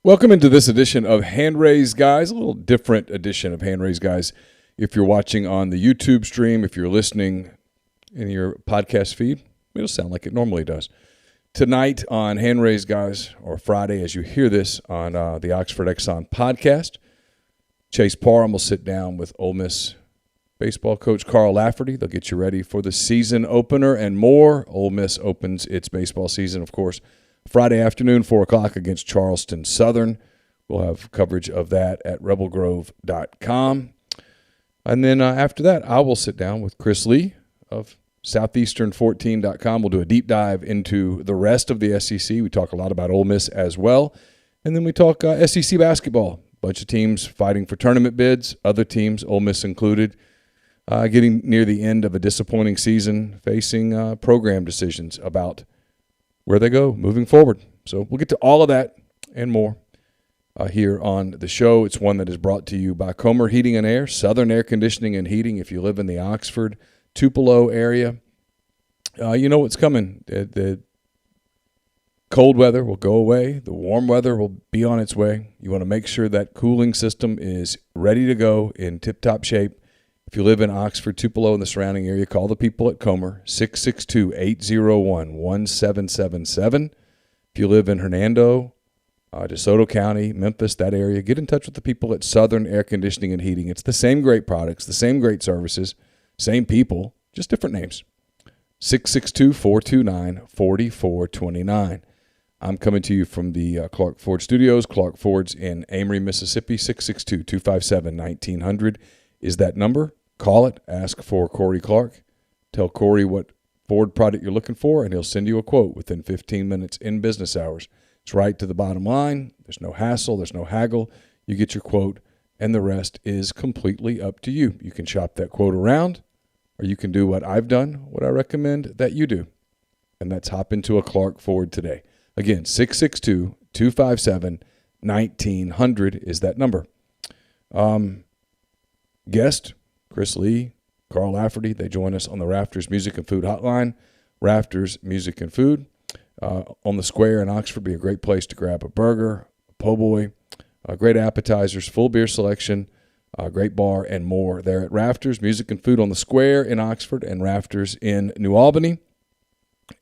Welcome into this edition of Hand Raised Guys, a little different edition of Hand Raised Guys. If you're watching on the YouTube stream, if you're listening in your podcast feed, it'll sound like it normally does. Tonight on Hand Raised Guys, or Friday as you hear this on the Oxford Exxon podcast, Chase Parham will sit down with Ole Miss baseball coach Carl Lafferty. They'll get you ready for the season opener and more. Ole Miss opens its baseball season, of course, Friday afternoon, 4 o'clock against Charleston Southern. We'll have coverage of that at rebelgrove.com. And then after that, I will sit down with Chris Lee of southeastern14.com. We'll do a deep dive into the rest of the SEC. We talk a lot about Ole Miss as well. And then we talk SEC basketball. A bunch of teams fighting for tournament bids, other teams, Ole Miss included, getting near the end of a disappointing season, facing program decisions about where they go moving forward. So we'll get to all of that and more here on the show. It's one that is brought to you by Comer Heating and Air, Southern Air Conditioning and Heating. If you live in the Oxford, Tupelo area, you know what's coming. The cold weather will go away. The warm weather will be on its way. You want to make sure that cooling system is ready to go in tip-top shape. If you live in Oxford, Tupelo, and the surrounding area, call the people at Comer, 662-801-1777. If you live in Hernando, DeSoto County, Memphis, that area, get in touch with the people at Southern Air Conditioning and Heating. It's the same great products, the same great services, same people, just different names. 662-429-4429. I'm coming to you from the Clark Ford Studios. Clark Ford's in Amory, Mississippi. 662-257-1900 is that number. Call it. Ask for Corey Clark. Tell Corey what Ford product you're looking for, and he'll send you a quote within 15 minutes in business hours. It's right to the bottom line. There's no hassle. There's no haggle. You get your quote, and the rest is completely up to you. You can shop that quote around, or you can do what I've done, what I recommend that you do, and that's hop into a Clark Ford today. Again, 662-257-1900 is that number. Guest, Chris Lee, Carl Lafferty, they join us on the Rafters Music and Food Hotline. Rafters Music and Food on the square in Oxford, be a great place to grab a burger, a po' boy, great appetizers, full beer selection, great bar, and more. They're at Rafters Music and Food on the square in Oxford and Rafters in New Albany.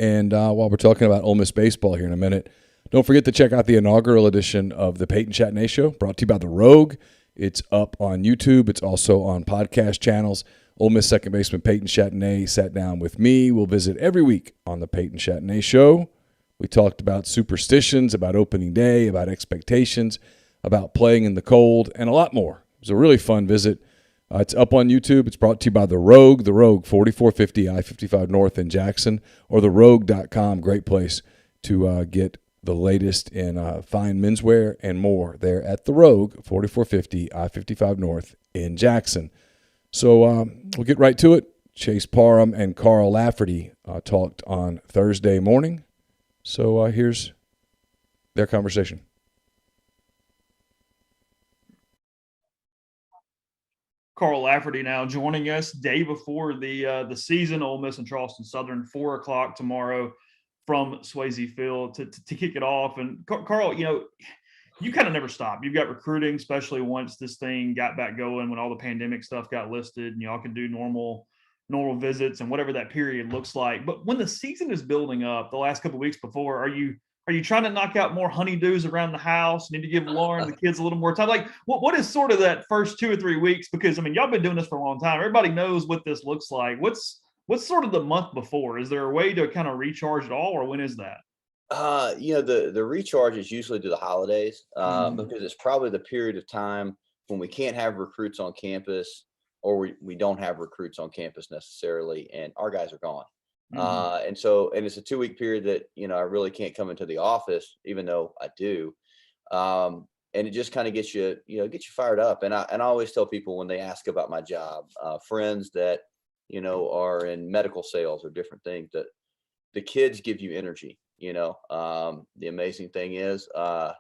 And while we're talking about Ole Miss baseball here in a minute, don't forget to check out the inaugural edition of the Peyton Chatney Show, brought to you by The Rogue. It's up on YouTube. It's also on podcast channels. Ole Miss second baseman Peyton Chatney sat down with me. We'll visit every week on the Peyton Chatney Show. We talked about superstitions, about opening day, about expectations, about playing in the cold, and a lot more. It was a really fun visit. It's up on YouTube. It's brought to you by The Rogue, 4450 I-55 North in Jackson, or therogue.com. Great place to get the latest in fine menswear and more there at The Rogue, 4450 I-55 North in Jackson. So we'll get right to it. Chase Parham and Carl Lafferty talked on Thursday morning. So here's their conversation. Carl Lafferty now joining us day before the season. Ole Miss and Charleston Southern, 4 o'clock tomorrow from Swayze Field to kick it off. And Carl, you kind of never stop. You've got recruiting, especially once this thing got back going, when all the pandemic stuff got listed, and y'all can do normal visits and whatever that period looks like. But when the season is building up, the last couple of weeks before, are you trying to knock out more honeydews around the house? Need to give Lauren, the kids, a little more time? Like, what is sort of that first 2 or 3 weeks? Because, I mean, y'all been doing this for a long time. Everybody knows what this looks like. What's sort of the month before? Is there a way to kind of recharge at all, or when is that? The recharge is usually to the holidays because it's probably the period of time when we can't have recruits on campus, or we don't have recruits on campus necessarily, and our guys are gone. And it's a 2-week period that, I really can't come into the office, even though I do. And it just kind of gets you fired up. And I always tell people when they ask about my job, friends that, are in medical sales or different things, that the kids give you energy. The amazing thing is, I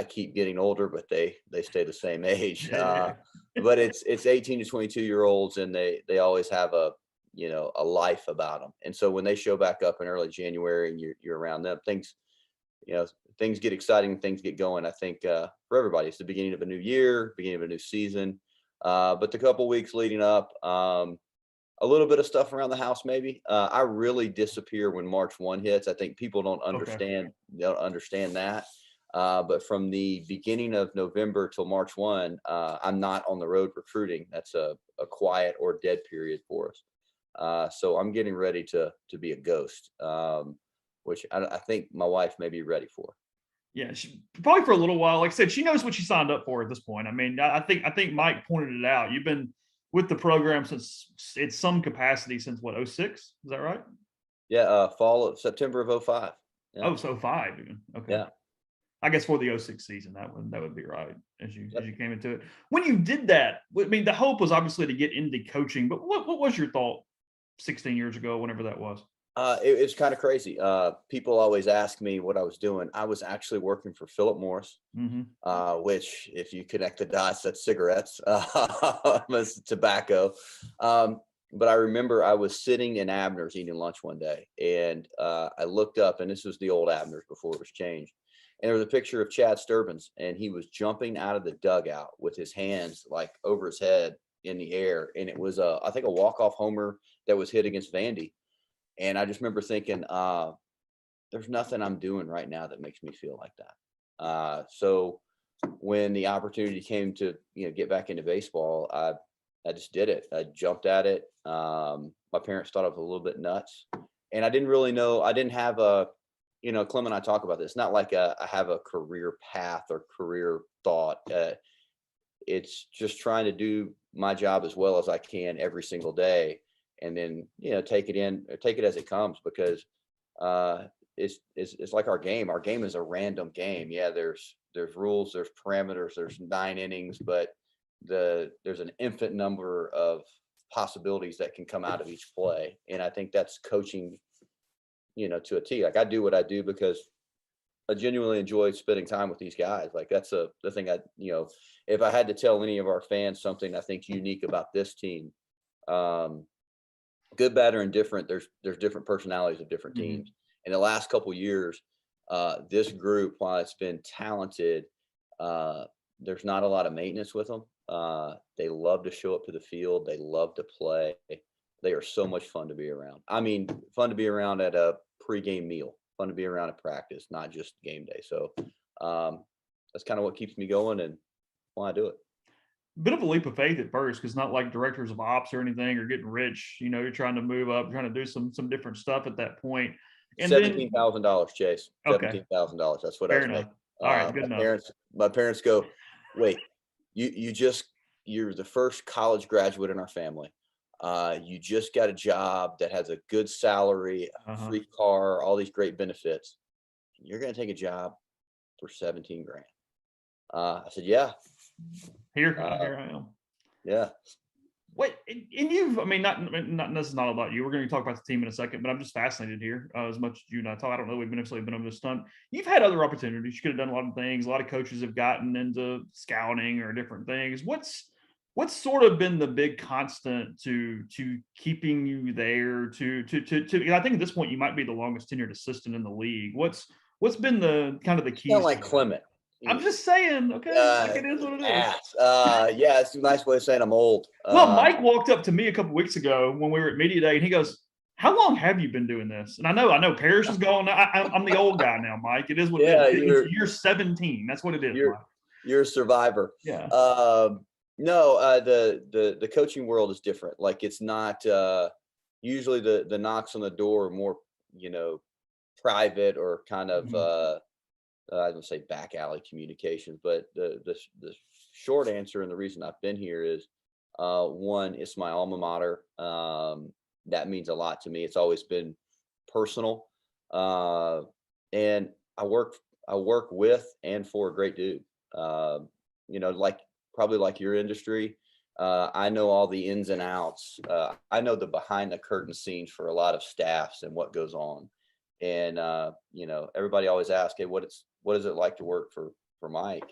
keep getting older, but they stay the same age. But it's 18 to 22-year-olds, and they always have a life about them. And so when they show back up in early January and you're around them, things things get exciting, things get going. I think for everybody, it's the beginning of a new year, beginning of a new season. But the couple weeks leading up, a little bit of stuff around the house, maybe. I really disappear when March 1 hits. I think people don't understand that. But from the beginning of November till March 1, I'm not on the road recruiting. That's a quiet or dead period for us. So I'm getting ready to be a ghost, which I think my wife may be ready for. Yeah, probably for a little while. Like I said, she knows what she signed up for at this point. I mean, I think Mike pointed it out. You've been with the program since it's some capacity since what, 06? Is that right? Yeah, fall of September of 05. Yeah. Oh, so 5 even. Okay. Yeah. I guess for the 06 season, that would be right as you came into it. When you did that, I mean, the hope was obviously to get into coaching, but what was your thought 16 years ago, whenever that was? It's kind of crazy. People always ask me what I was doing. I was actually working for Philip Morris, which, if you connect the dots, that's cigarettes, that's tobacco. But I remember I was sitting in Abner's eating lunch one day, and I looked up, and this was the old Abner's before it was changed. And there was a picture of Chad Sturbins, and he was jumping out of the dugout with his hands like over his head in the air. And it was, I think, a walk-off homer that was hit against Vandy. And I just remember thinking, there's nothing I'm doing right now that makes me feel like that. So when the opportunity came to, get back into baseball, I just did it. I jumped at it. My parents thought I was a little bit nuts, and I didn't really know. I didn't have Clem and I talk about this. It's not like I have a career path or career thought. It's just trying to do my job as well as I can every single day. And then, take it as it comes, because it's like our game. Our game is a random game. Yeah, there's rules, there's parameters, there's 9 innings, but there's an infinite number of possibilities that can come out of each play. And I think that's coaching, to a T. Like, I do what I do because I genuinely enjoy spending time with these guys. Like, that's the thing if I had to tell any of our fans something I think unique about this team, good, bad, or indifferent, there's different personalities of different teams. In the last couple of years, this group, while it's been talented, there's not a lot of maintenance with them. They love to show up to the field. They love to play. They are so much fun to be around. I mean, fun to be around at a pregame meal, fun to be around at practice, not just game day. So that's kind of what keeps me going and why I do it. Bit of a leap of faith at first, because not like directors of ops or anything or getting rich. You're trying to move up, trying to do some different stuff at that point. And $17,000, Chase. Okay. $17,000. That's what Fair I was enough. making. All right, good enough. My parents go, wait, you're the first college graduate in our family. You just got a job that has a good salary, a free car, all these great benefits. You're going to take a job for $17,000. I said, yeah. Here I am. Yeah. Wait, and you've, I mean, not this is not about you. We're going to talk about the team in a second, but I'm just fascinated here. As much as you and I talk, I don't know, we've necessarily been on this stunt. You've had other opportunities. You could have done a lot of things. A lot of coaches have gotten into scouting or different things. What's sort of been the big constant to keeping you there? To I think at this point you might be the longest tenured assistant in the league. What's been the kind of the key? Sound like Clement. I'm just saying, okay, like it is what it is. Yeah, it's a nice way of saying I'm old. Well, Mike walked up to me a couple weeks ago when we were at media day, and he goes, "How long have you been doing this?" And I know Parrish is gone. I'm the old guy now, Mike. It is what it is. You're 17. That's what it is. You're a survivor. Yeah. No, the coaching world is different. Like, it's not usually the knocks on the door are more, private or kind of I don't say back alley communications, but the short answer and the reason I've been here is one, it's my alma mater. That means a lot to me. It's always been personal, and I work with and for a great dude. Probably like your industry. I know all the ins and outs. I know the behind the curtain scenes for a lot of staffs and what goes on. And everybody always asks, "Hey, what is it like to work for Mike?"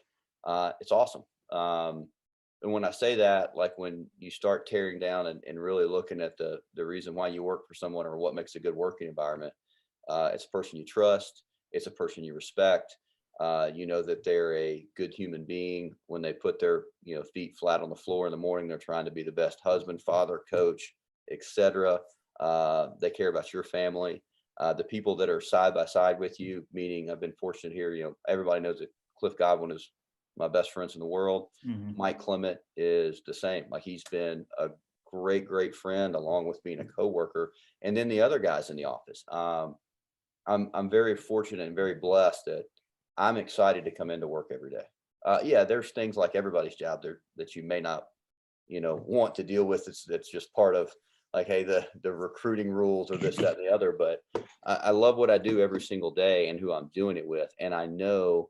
It's awesome. And when I say that, like when you start tearing down and really looking at the reason why you work for someone or what makes a good working environment, it's a person you trust. it's a person you respect. You know that they're a good human being when they put their, feet flat on the floor in the morning. They're trying to be the best husband, father, coach, etc. They care about your family. The people that are side by side with you, meaning I've been fortunate here, everybody knows that Cliff Godwin is my best friends in the world. Mm-hmm. Mike Clement is the same. Like, he's been a great friend, along with being a coworker. And then the other guys in the office. I'm very fortunate and very blessed that I'm excited to come into work every day. Yeah, there's things like everybody's job there that you may not, want to deal with. That's just part of, like, hey, the recruiting rules or this, that, and the other. But I love what I do every single day and who I'm doing it with. And I know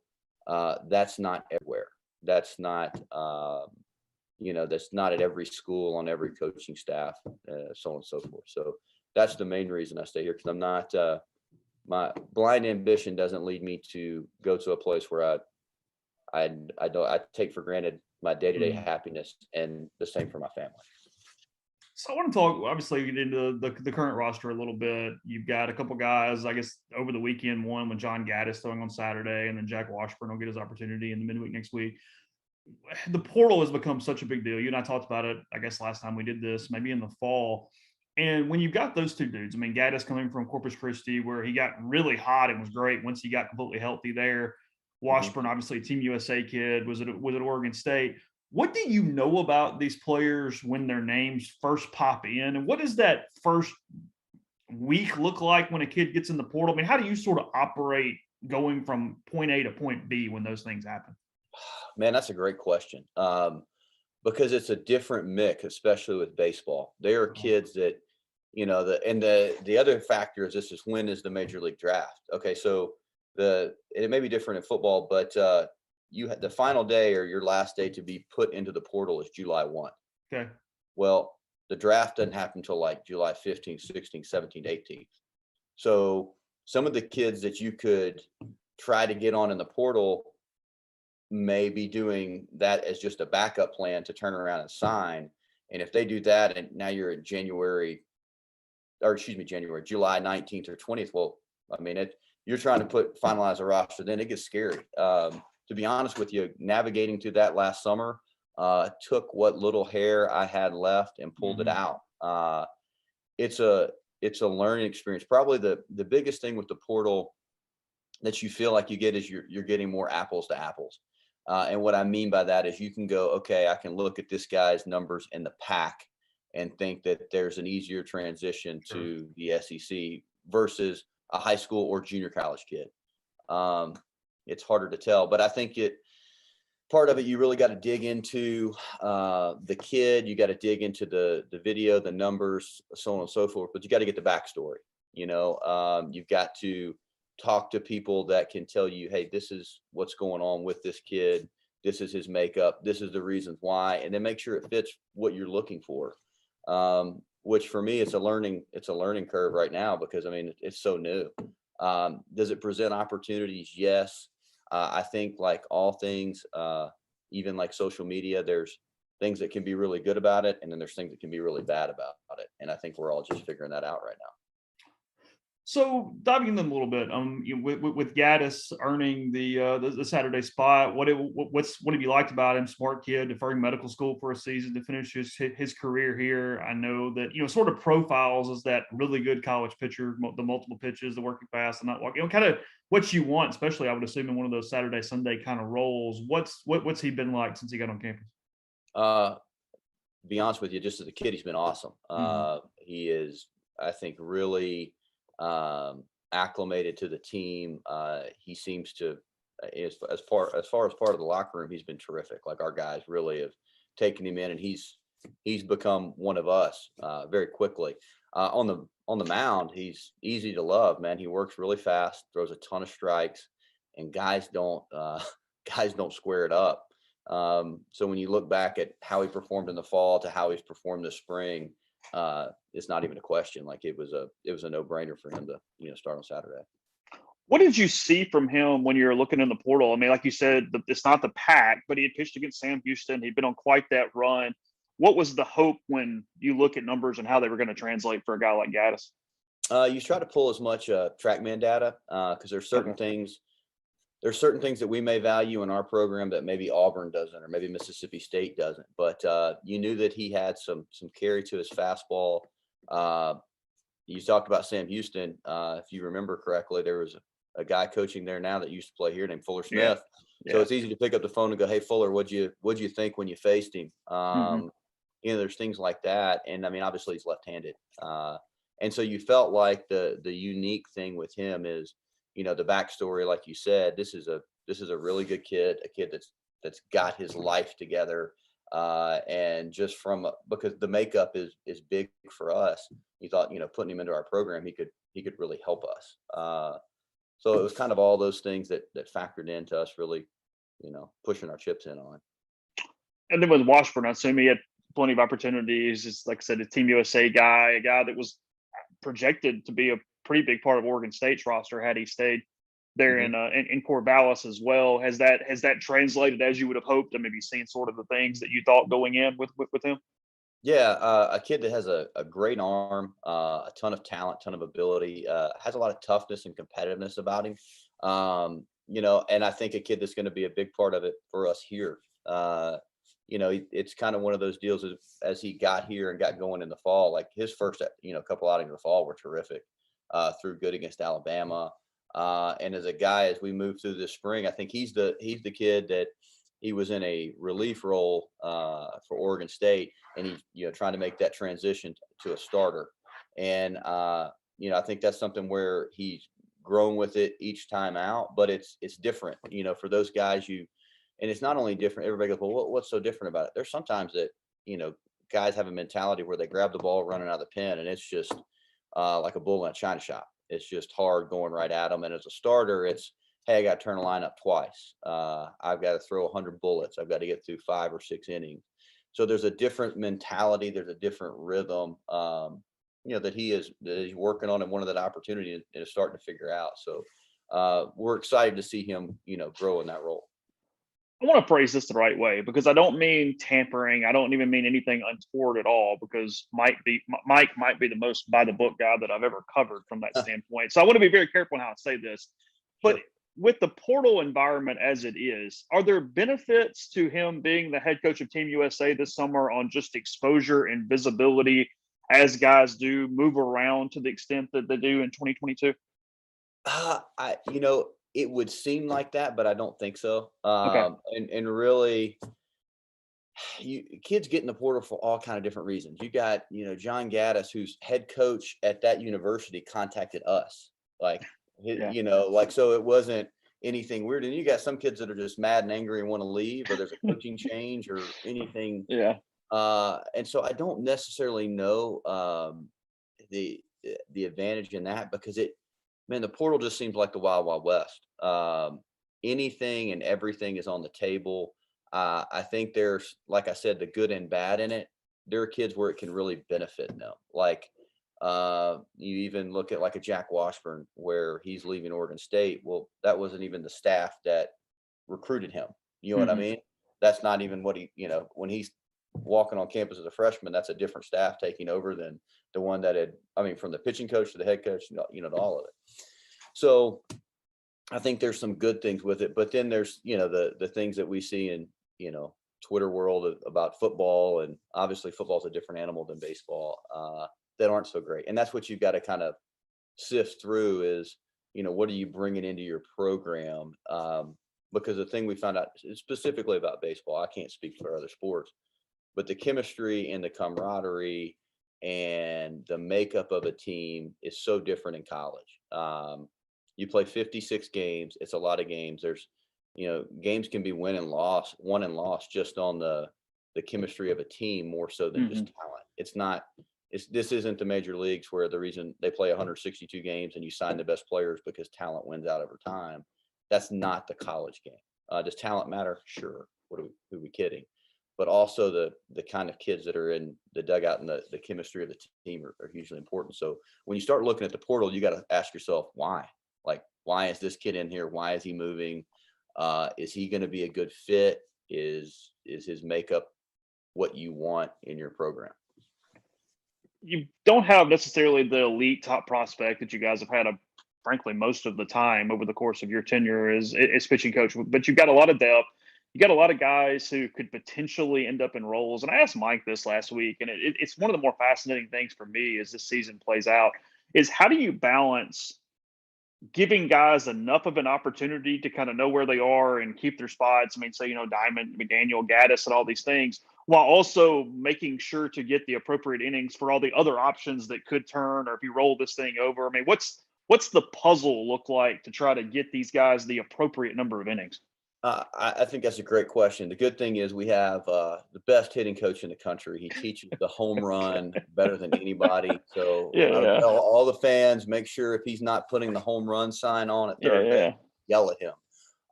that's not everywhere. That's not, that's not at every school, on every coaching staff, so on and so forth. So that's the main reason I stay here, because I'm not, my blind ambition doesn't lead me to go to a place where I take for granted my day-to-day happiness, and the same for my family. So I want to talk, obviously, get into the current roster a little bit. You've got a couple guys, I guess, over the weekend, one with John Gaddis throwing on Saturday, and then Jack Washburn will get his opportunity in the midweek next week. The portal has become such a big deal. You and I talked about it, I guess, last time we did this, maybe in the fall. And when you've got those two dudes, I mean, Gaddis coming from Corpus Christi, where he got really hot and was great once he got completely healthy there. Washburn, obviously, Team USA kid, was at Oregon State. What do you know about these players when their names first pop in? And what does that first week look like when a kid gets in the portal? I mean, how do you sort of operate going from point A to point B when those things happen? Man, that's a great question. Because it's a different mix, especially with baseball. There are kids that, the other factor is when is the major league draft? Okay, so it may be different in football, but you had the final day, or your last day to be put into the portal, is July 1. Okay. Well, the draft doesn't happen until like July 15th, 16th, 17th, 18th. So some of the kids that you could try to get on in the portal may be doing that as just a backup plan to turn around and sign. And if they do that, and now you're in July 19th or 20th. Well, I mean, you're trying to finalize a roster, then it gets scary. To be honest with you, navigating through that last summer, took what little hair I had left and pulled it out. It's a learning experience. Probably the biggest thing with the portal that you feel like you get is you're getting more apples to apples. And what I mean by that is you can go, okay, I can look at this guy's numbers in the pack and think that there's an easier transition to the SEC versus a high school or junior college kid. It's harder to tell, but I think part of it, you really got to dig into the kid. You got to dig into the video, the numbers, so on and so forth, but you got to get the backstory. You've got to talk to people that can tell you, hey, this is what's going on with this kid. This is his makeup. This is the reasons why, and then make sure it fits what you're looking for. Which for me, it's a learning curve right now, because I mean, it's so new. Does it present opportunities? Yes. I think, like all things, even like social media, there's things that can be really good about it, and then there's things that can be really bad about it. And I think we're all just figuring that out right now. So diving in them a little bit, with Gaddis earning the Saturday spot, what have you liked about him? Smart kid, deferring medical school for a season to finish his career here. I know that sort of profiles as that really good college pitcher, the multiple pitches, the working fast, and not walking. Kind of what you want, especially I would assume in one of those Saturday Sunday kind of roles. What's he been like since he got on campus? To be honest with you, just as a kid, he's been awesome. He is, I think, really acclimated to the team. He seems to, as far as part of the locker room, he's been terrific. Like, our guys really have taken him in, and he's become one of us very quickly. On the mound, he's easy to love, man. He works really fast, throws a ton of strikes, and guys don't square it up. So when you look back at how he performed in the fall to how he's performed this spring, it's not even a question. Like, it was a no-brainer for him to start on Saturday. What did you see from him when you're looking in the portal? I mean, like you said, it's not the pack, but he had pitched against Sam Houston. He'd been on quite that run. What was the hope when you look at numbers and how they were going to translate for a guy like Gaddis? You try to pull as much TrackMan data because there's certain things. There's certain things that we may value in our program that maybe Auburn doesn't, or maybe Mississippi State doesn't. But you knew that he had some carry to his fastball. You talked about Sam Houston. If you remember correctly, there was a guy coaching there now that used to play here named Fuller Smith. So it's easy to pick up the phone and go, "Hey, Fuller, what'd you think when you faced him?" There's things like that. And I mean, obviously he's left-handed. And so you felt like the unique thing with him is, the backstory, like you said, this is a really good kid, a kid that's got his life together. And just because the makeup is big for us, you thought, putting him into our program, he could really help us. So it was kind of all those things that factored into us really, pushing our chips in on. And then with Washburn, I assume he had plenty of opportunities. Just like I said, a Team USA guy, a guy that was projected to be a pretty big part of Oregon State's roster had he stayed there in Corvallis as well. Has that translated as you would have hoped, and maybe seen sort of the things that you thought going in with him? Yeah, a kid that has a great arm, a ton of talent, ton of ability, has a lot of toughness and competitiveness about him. And I think a kid that's going to be a big part of it for us here. It's kind of one of those deals as he got here and got going in the fall, like his first, couple outings in the fall were terrific, threw good against Alabama. And as a guy, as we move through this spring, I think he's the kid that he was in a relief role for Oregon State, and he's trying to make that transition to a starter. And I think that's something where he's grown with it each time out, but it's different, for those guys. And it's not only different. Everybody goes, well, what's so different about it? There's sometimes that guys have a mentality where they grab the ball running out of the pen, and it's just like a bull in a china shop. It's just hard going right at them. And as a starter, it's, hey, I got to turn a line up twice. I've got to throw 100 bullets. I've got to get through 5 or 6 innings. So there's a different mentality. There's a different rhythm, that he's working on, and one of that opportunity is starting to figure out. So we're excited to see him, grow in that role. I want to phrase this the right way, because I don't mean tampering. I don't even mean anything untoward at all, because Mike might be the most by the book guy that I've ever covered from that standpoint. So I want to be very careful how I say this. But with the portal environment as it is, are there benefits to him being the head coach of Team USA this summer on just exposure and visibility as guys do move around to the extent that they do in 2022? It would seem like that, but I don't think so. Okay. And really, kids get in the portal for all kind of different reasons. You got, John Gaddis, who's head coach at that university, contacted us. So it wasn't anything weird. And you got some kids that are just mad and angry and want to leave, or there's a coaching change or anything. Yeah. And so I don't necessarily know the advantage in that, because the portal just seems like the wild, wild west. Anything and everything is on the table. I think there's, like I said, the good and bad in it. There are kids where it can really benefit them. Like you even look at like a Jack Washburn, where he's leaving Oregon State. Well, that wasn't even the staff that recruited him. You know what I mean? That's not even what when he's walking on campus as a freshman, that's a different staff taking over than the one that from the pitching coach to the head coach, to all of it. So I think there's some good things with it, but then there's, the things that we see in, Twitter world about football, and obviously football is a different animal than baseball, that aren't so great. And that's what you've got to kind of sift through is, what are you bringing into your program? Because the thing we found out specifically about baseball, I can't speak for other sports, but the chemistry and the camaraderie and the makeup of a team is so different in college. You play 56 games. It's a lot of games. There's, games can be won and lost just on the chemistry of a team more so than just talent. This isn't the major leagues where the reason they play 162 games and you sign the best players because talent wins out over time. That's not the college game. Does talent matter? Sure. Who are we kidding? But also the kind of kids that are in the dugout and the chemistry of the team are hugely important. So when you start looking at the portal, you got to ask yourself, why? Like, why is this kid in here? Why is he moving? Is he going to be a good fit? Is his makeup what you want in your program? you don't have necessarily the elite top prospect that you guys have had, frankly, most of the time over the course of your tenure as pitching coach. But you've got a lot of depth. You got a lot of guys who could potentially end up in roles. And I asked Mike this last week, and it's one of the more fascinating things for me as this season plays out is how do you balance giving guys enough of an opportunity to kind of know where they are and keep their spots. I mean, say, Diamond, McDaniel, Gaddis, and all these things, while also making sure to get the appropriate innings for all the other options that could turn, or if you roll this thing over. I mean, what's the puzzle look like to try to get these guys the appropriate number of innings? I think that's a great question. The good thing is we have the best hitting coach in the country. He teaches the home run better than anybody. So Yeah. tell all the fans, make sure if he's not putting the home run sign on at third base, yell at him.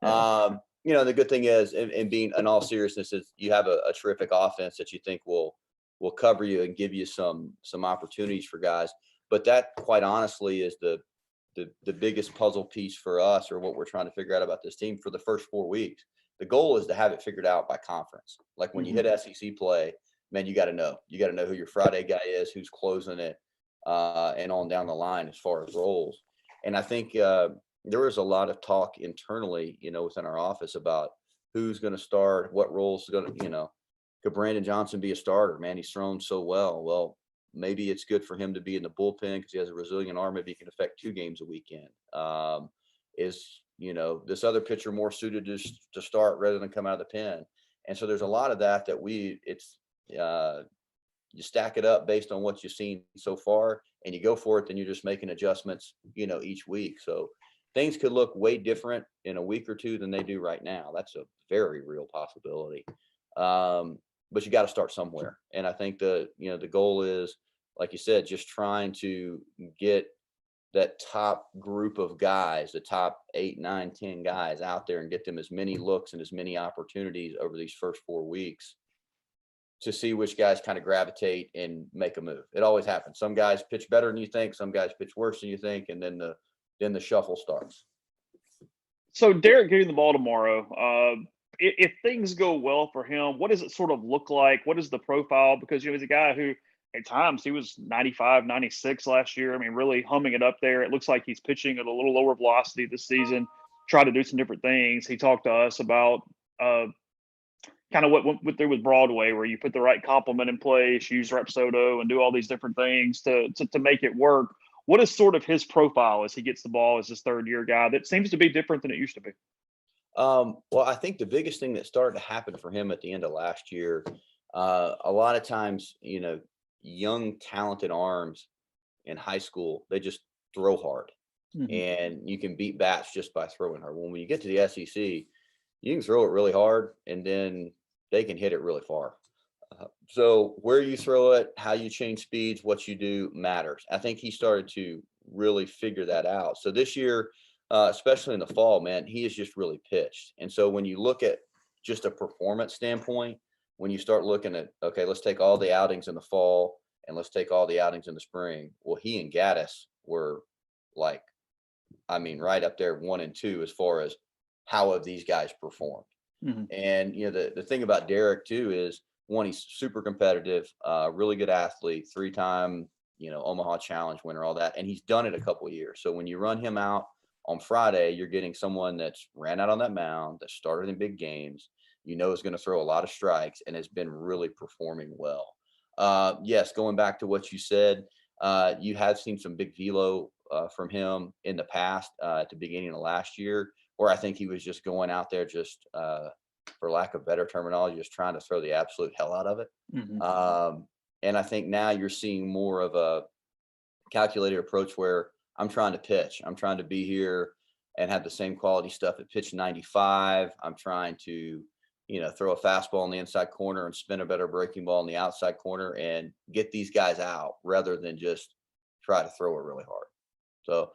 Yeah. The good thing is, and being in all seriousness, is you have a terrific offense that you think will cover you and give you some opportunities for guys. But that, quite honestly, is the biggest puzzle piece for us, or what we're trying to figure out about this team for the first 4 weeks. The goal is to have it figured out by conference. Like when you hit SEC play, man, you got to know who your Friday guy is, who's closing it, and on down the line as far as roles. And I think there was a lot of talk internally, within our office about who's going to start, what roles going to, could Brandon Johnson be a starter? Man, he's thrown so well. Well, maybe it's good for him to be in the bullpen because he has a resilient arm. Maybe he can affect 2 games a weekend. Is this other pitcher more suited to start rather than come out of the pen? And so there's a lot of that you stack it up based on what you've seen so far, and you go for it. Then you're just making adjustments, each week. So things could look way different in a week or 2 than they do right now. That's a very real possibility. But you got to start somewhere. And I think the goal is, like you said, just trying to get that top group of guys, the top 8, 9, 10 guys out there and get them as many looks and as many opportunities over these first 4 weeks to see which guys kind of gravitate and make a move. It always happens. Some guys pitch better than you think, some guys pitch worse than you think, and then the shuffle starts. So Derek getting the ball tomorrow, if things go well for him, what does it sort of look like? What is the profile? Because, he's a guy who at times he was 95, 96 last year. I mean, really humming it up there. It looks like he's pitching at a little lower velocity this season, try to do some different things. He talked to us about kind of what went through with Broadway, where you put the right complement in place, use Rapsodo, and do all these different things to make it work. What is sort of his profile as he gets the ball as this third-year guy that seems to be different than it used to be? Well, I think the biggest thing that started to happen for him at the end of last year, a lot of times, young, talented arms in high school, they just throw hard. Mm-hmm. And you can beat bats just by throwing hard. When you get to the SEC, you can throw it really hard, and then they can hit it really far. So where you throw it, how you change speeds, what you do matters. I think he started to really figure that out. So this year, especially in the fall, man, he has just really pitched. And so when you look at just a performance standpoint, when you start looking at, okay, let's take all the outings in the fall and let's take all the outings in the spring. Well, he and Gaddis were right up there 1 and 2 as far as how have these guys performed. Mm-hmm. And, the thing about Derek too is, one, he's super competitive, really good athlete, 3-time, Omaha Challenge winner, all that. And he's done it a couple of years. So when you run him out on Friday, you're getting someone that's ran out on that mound, that started in big games, is going to throw a lot of strikes and has been really performing well. Yes, going back to what you said, you have seen some big velo from him in the past at the beginning of last year, where I think he was just going out there just for lack of better terminology, just trying to throw the absolute hell out of it. Mm-hmm. And I think now you're seeing more of a calculated approach where I'm trying to pitch. I'm trying to be here and have the same quality stuff at pitch 95. I'm trying to, throw a fastball in the inside corner and spin a better breaking ball in the outside corner and get these guys out rather than just try to throw it really hard. So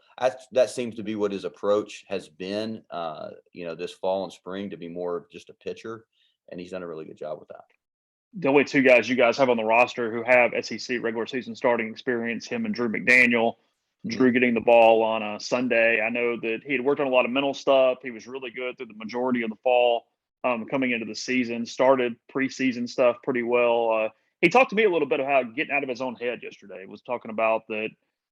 that seems to be what his approach has been, this fall and spring, to be more of just a pitcher. And he's done a really good job with that. The only 2 guys you guys have on the roster who have SEC regular season starting experience, him and Drew McDaniel. Drew getting the ball on a Sunday. I know that he had worked on a lot of mental stuff. He was really good through the majority of the fall coming into the season, started preseason stuff pretty well. He talked to me a little bit about getting out of his own head yesterday. He was talking about that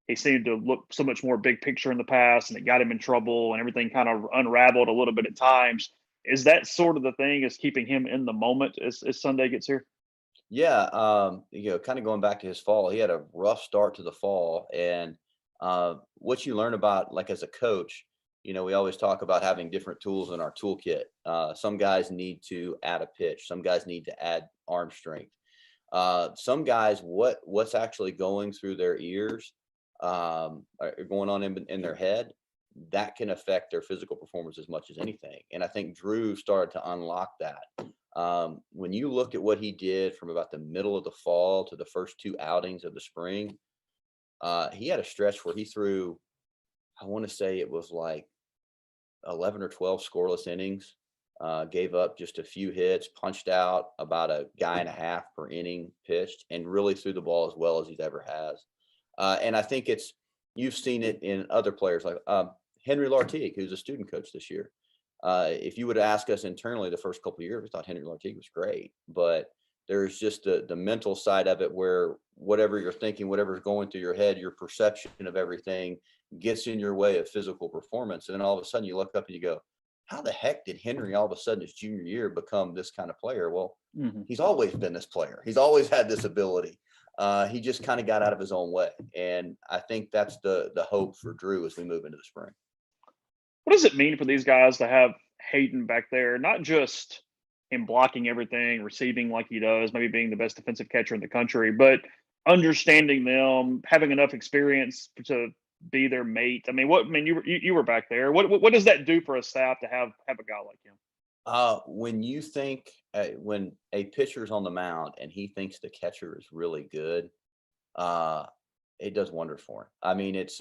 he seemed to look so much more big picture in the past, and it got him in trouble, and everything kind of unraveled a little bit at times. Is that sort of the thing is keeping him in the moment as Sunday gets here? Yeah, kind of going back to his fall, he had a rough start to the fall, and what you learn about, like as a coach, we always talk about having different tools in our toolkit. Some guys need to add a pitch, some guys need to add arm strength. Some guys, what's actually going through their ears, or going on in their head, that can affect their physical performance as much as anything. And I think Drew started to unlock that. When you look at what he did from about the middle of the fall to the first 2 outings of the spring, he had a stretch where he threw, I want to say it was like 11 or 12 scoreless innings, gave up just a few hits, punched out about a guy and a half per inning pitched, and really threw the ball as well as he's ever has. And I think you've seen it in other players like Henry Lartigue, who's a student coach this year. If you would ask us internally the first couple of years, we thought Henry Lartigue was great, but there's just the mental side of it where whatever you're thinking, whatever's going through your head, your perception of everything gets in your way of physical performance. And then all of a sudden you look up and you go, how the heck did Henry all of a sudden his junior year become this kind of player? Well, he's always been this player. He's always had this ability. He just kind of got out of his own way. And I think that's the hope for Drew as we move into the spring. What does it mean for these guys to have Hayden back there, not just in blocking everything, receiving like he does, maybe being the best defensive catcher in the country, but understanding them, having enough experience to be their mate? I mean, you were back there. What does that do for a staff to have a guy like him? When you think when a pitcher's on the mound and he thinks the catcher is really good, it does wonders for him. I mean, it's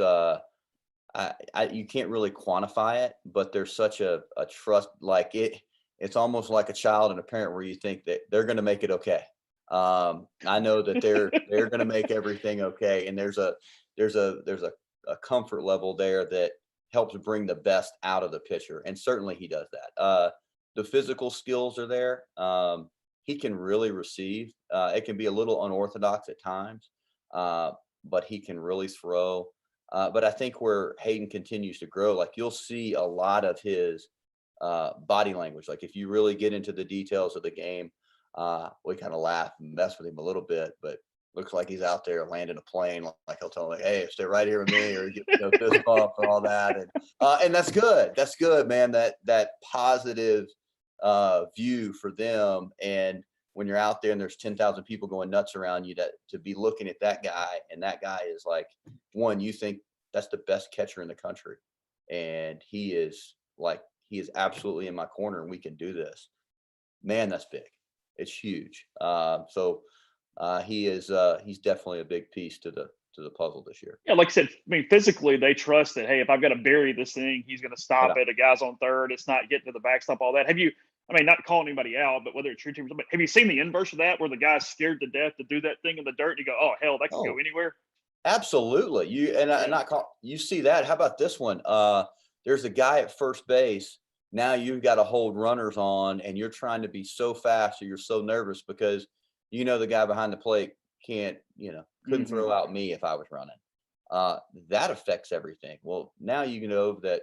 you can't really quantify it, but there's such a trust, like it's almost like a child and a parent where you think that they're going to make it okay. I know that they're going to make everything okay. And there's a comfort level there that helps bring the best out of the pitcher. And certainly he does that. The physical skills are there. He can really receive. It can be a little unorthodox at times, but he can really throw. But I think where Hayden continues to grow, like you'll see a lot of his body language. Like if you really get into the details of the game, we kind of laugh and mess with him a little bit, but looks like he's out there landing a plane. Like he'll tell him, like, "Hey, stay right here with me," or get fist bump and all that. And that's good. That's good, man. That positive view for them. And when you're out there and there's 10,000 people going nuts around you, to be looking at that guy, and that guy is like, one, you think that's the best catcher in the country, and he is absolutely in my corner, and we can do this. Man, that's big. It's huge. He's definitely a big piece to the puzzle this year. Yeah, like I said, I mean, physically they trust that, hey, if I've got to bury this thing, he's going to stop it. A guy's on third, it's not getting to the backstop, all that. Not calling anybody out, but whether it's your team or somebody, have you seen the inverse of that, where the guy's scared to death to do that thing in the dirt and you go, oh hell, that can go anywhere? Absolutely. You see that. How about this one? There's a guy at first base. Now you've got to hold runners on, and you're trying to be so fast, or you're so nervous because the guy behind the plate couldn't throw out me if I was running. That affects everything. Well, now you know that,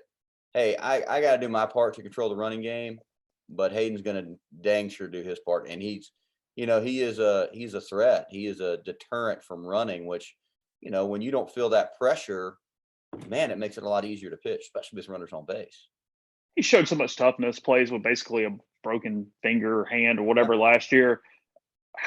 hey, I got to do my part to control the running game, but Hayden's going to dang sure do his part. And he's a threat. He is a deterrent from running, which, when you don't feel that pressure, man, it makes it a lot easier to pitch, especially with runners on base. He showed so much toughness, plays with basically a broken finger, hand, or whatever last year.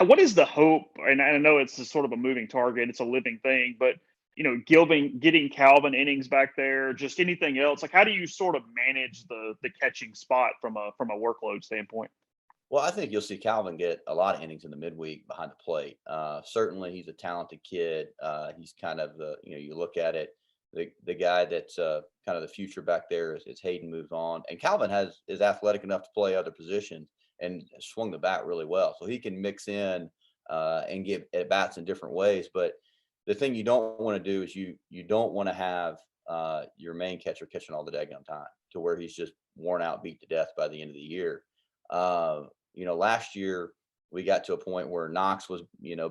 What is the hope? And I know it's a sort of a moving target, it's a living thing, but getting Calvin innings back there, just anything else, like how do you sort of manage the catching spot from a workload standpoint? Well, I think you'll see Calvin get a lot of innings in the midweek behind the plate. Certainly he's a talented kid. He's kind of you look at it, the guy that's kind of the future back there as Hayden moves on. And Calvin is athletic enough to play other positions and swung the bat really well. So he can mix in and give at bats in different ways. But the thing you don't want to do is you don't want to have your main catcher catching all the daggone time to where he's just worn out, beat to death by the end of the year. Last year we got to a point where Knox was,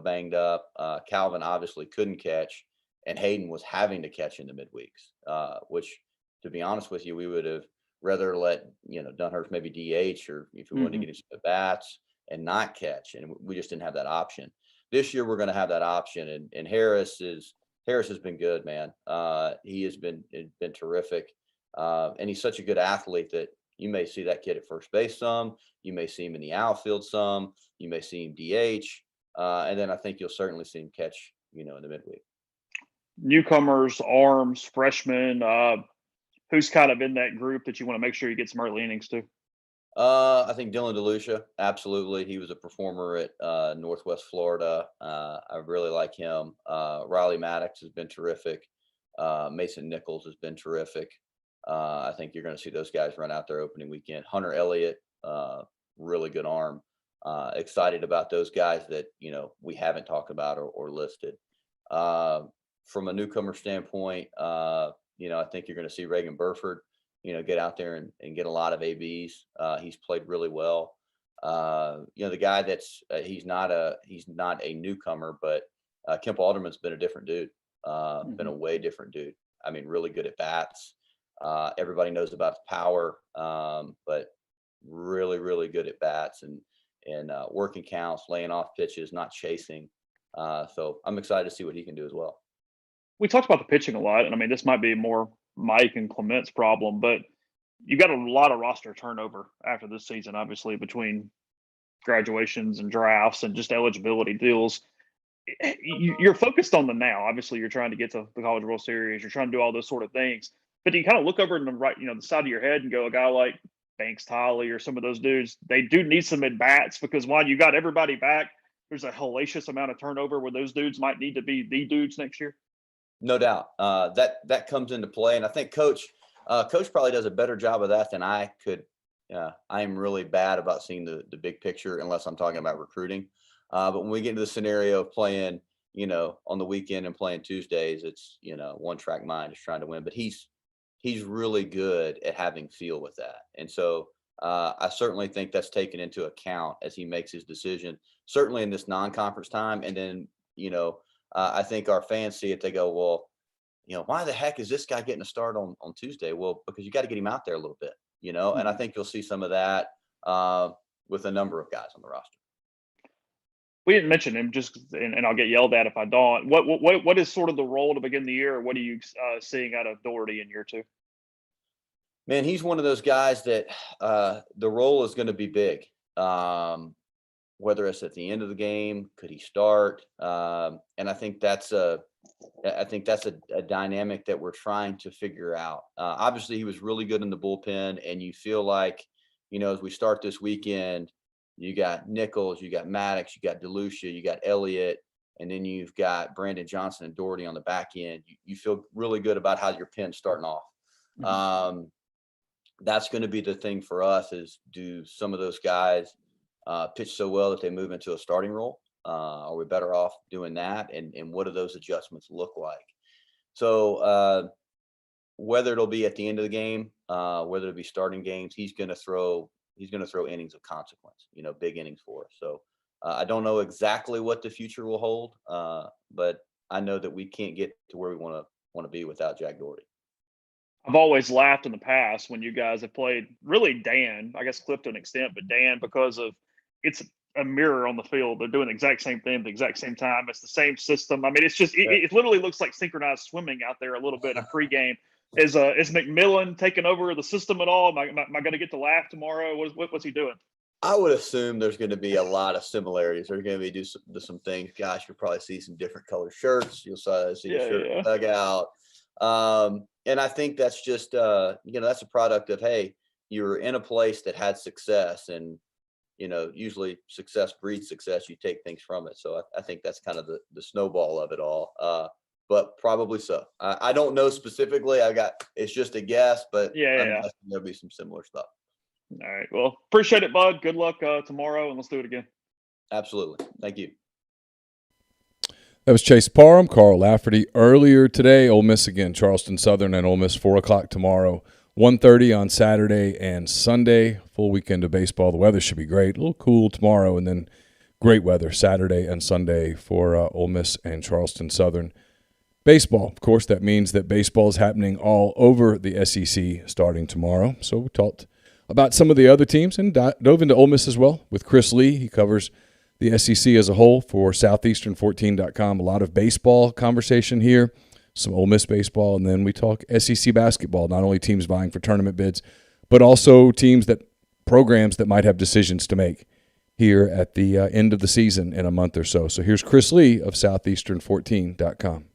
banged up. Calvin obviously couldn't catch, and Hayden was having to catch in the midweeks, which, to be honest with you, we would have rather let, Dunhurst maybe DH, or if we wanted to get into bats and not catch. And we just didn't have that option. This year, we're going to have that option. And Harris has been good, man. He has been terrific. And he's such a good athlete that you may see that kid at first base some, you may see him in the outfield some, you may see him DH. And then I think you'll certainly see him catch, in the midweek. Newcomers, arms, freshmen, who's kind of in that group that you want to make sure you get some early innings to? I think Dylan DeLucia, absolutely. He was a performer at Northwest Florida. I really like him. Riley Maddox has been terrific. Mason Nichols has been terrific. I think you're going to see those guys run out there opening weekend. Hunter Elliott, really good arm. Excited about those guys that, we haven't talked about or listed. From a newcomer standpoint, I think you're going to see Reagan Burford, get out there and get a lot of ABs. He's played really well. The guy that's he's not a newcomer, but Kemp Alderman's been a different dude. Been a way different dude. I mean, really good at bats. Everybody knows about the power, but really, really good at bats and working counts, laying off pitches, not chasing. So I'm excited to see what he can do as well. We talked about the pitching a lot, and I mean, this might be more Mike and Clement's problem, but you got a lot of roster turnover after this season, obviously, between graduations and drafts and just eligibility deals. You're focused on the now. Obviously, you're trying to get to the College World Series. You're trying to do all those sort of things. But you kind of look over in the right, the side of your head and go, a guy like Banks Tolly or some of those dudes, they do need some at bats, because while you got everybody back, there's a hellacious amount of turnover where those dudes might need to be the dudes next year. No doubt. That comes into play. And I think Coach probably does a better job of that than I could. I am really bad about seeing the big picture unless I'm talking about recruiting. But when we get into the scenario of playing, on the weekend and playing Tuesdays, it's, one track mind, just trying to win. But he's really good at having feel with that. And so I certainly think that's taken into account as he makes his decision, certainly in this non-conference time. And then, I think our fans see it. They go, well, why the heck is this guy getting a start on Tuesday? Well, because you got to get him out there a little bit, and I think you'll see some of that with a number of guys on the roster. We didn't mention him, and I'll get yelled at if I don't. What is sort of the role to begin the year? What are you seeing out of Doherty in year two? Man, he's one of those guys that the role is going to be big. Whether it's at the end of the game, could he start? And I think that's a dynamic that we're trying to figure out. Obviously, he was really good in the bullpen, and you feel like, as we start this weekend, you got Nichols, you got Maddox, you got DeLucia, you got Elliott, and then you've got Brandon Johnson and Doherty on the back end. You feel really good about how your pen's starting off. Mm-hmm. That's going to be the thing for us, is do some of those guys pitch so well that they move into a starting role? Are we better off doing that? And what do those adjustments look like? So whether it'll be at the end of the game, whether it'll be starting games, he's going to throw innings of consequence, big innings for us. So I don't know exactly what the future will hold, but I know that we can't get to where we want to be without Jack Doherty. I've always laughed in the past when you guys have played, really Dan, I guess Cliff to an extent, but Dan, because of it's a mirror on the field. They're doing the exact same thing at the exact same time. It's the same system. I mean, it's just, it literally looks like synchronized swimming out there a little bit in pregame. Is McMillan taking over the system at all? Am I going to get to laugh tomorrow? What's he doing? I would assume there's going to be a lot of similarities. There's going to be do some things. Gosh, you'll probably see some different color shirts. You'll see a shirt dugout. And I think that's just, that's a product of, hey, you're in a place that had success, and, usually success breeds success. You take things from it. So I think that's kind of the snowball of it all. But probably so. I don't know specifically. It's just a guess, but I'm guessing there'll be some similar stuff. All right. Well, appreciate it, bud. Good luck tomorrow, and let's do it again. Absolutely. Thank you. That was Chase Parham, Karl Lafferty. Earlier today, Ole Miss again, Charleston Southern and Ole Miss, 4 o'clock tomorrow, 1:30 on Saturday and Sunday. Full weekend of baseball. The weather should be great. A little cool tomorrow, and then great weather Saturday and Sunday for Ole Miss and Charleston Southern. Baseball, of course, that means that baseball is happening all over the SEC starting tomorrow. So we talked about some of the other teams and dove into Ole Miss as well with Chris Lee. He covers the SEC as a whole for Southeastern14.com. A lot of baseball conversation here, some Ole Miss baseball, and then we talk SEC basketball, not only teams vying for tournament bids, but also programs that might have decisions to make here at the end of the season in a month or so. So here's Chris Lee of Southeastern14.com.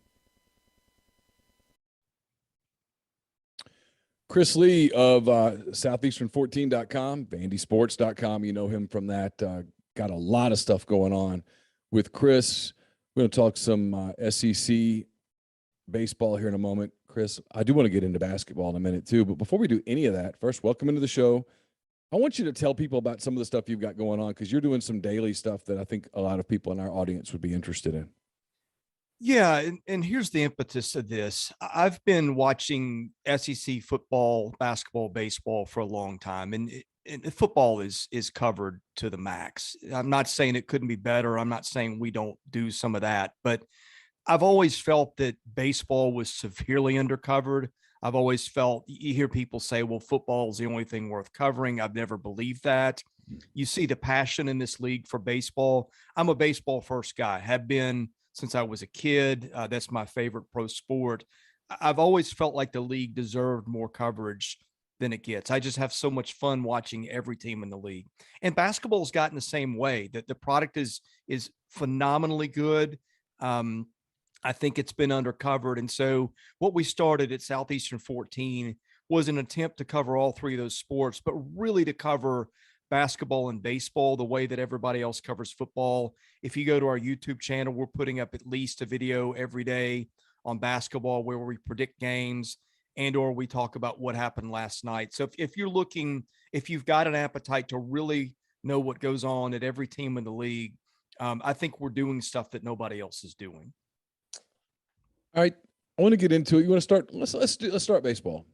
Chris Lee of Southeastern14.com, VandySports.com. You know him from that. Got a lot of stuff going on with Chris. We're going to talk some SEC baseball here in a moment. Chris, I do want to get into basketball in a minute too, but before we do any of that, first, welcome into the show. I want you to tell people about some of the stuff you've got going on because you're doing some daily stuff that I think a lot of people in our audience would be interested in. Yeah, and here's the impetus of this. I've been watching SEC football, basketball, baseball for a long time, and football is covered to the max. I'm not saying it couldn't be better. I'm not saying we don't do some of that, but I've always felt that baseball was severely undercovered. I've always felt, you hear people say, well, football is the only thing worth covering. I've never believed that. You see the passion in this league for baseball. I'm a baseball first guy, have been since I was a kid. That's my favorite pro sport. I've always felt like the league deserved more coverage than it gets. I just have so much fun watching every team in the league. And basketball's gotten the same way, that the product is phenomenally good. I think it's been undercovered. And so what we started at Southeastern 14 was an attempt to cover all three of those sports, but really to cover basketball and baseball the way that everybody else covers football. If you go to our YouTube channel, we're putting up at least a video every day on basketball where we predict games and or we talk about what happened last night. So if you've got an appetite to really know what goes on at every team in the league, I think we're doing stuff that nobody else is doing. All right, I want to get into it. You want to start? Let's start baseball.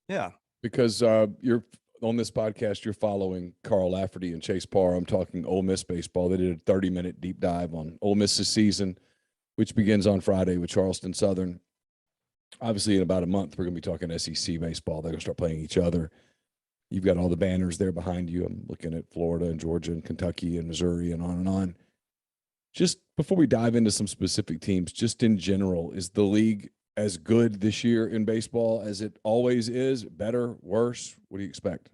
Yeah, because you're on this podcast. You're following Carl Lafferty and Chase Parham talking Ole Miss baseball. They did a 30-minute deep dive on Ole Miss's season, which begins on Friday with Charleston Southern. Obviously, in about a month, we're going to be talking SEC baseball. They're going to start playing each other. You've got all the banners there behind you. I'm looking at Florida and Georgia and Kentucky and Missouri and on and on. Just before we dive into some specific teams, just in general, is the league as good this year in baseball as it always is? Better, worse? What do you expect?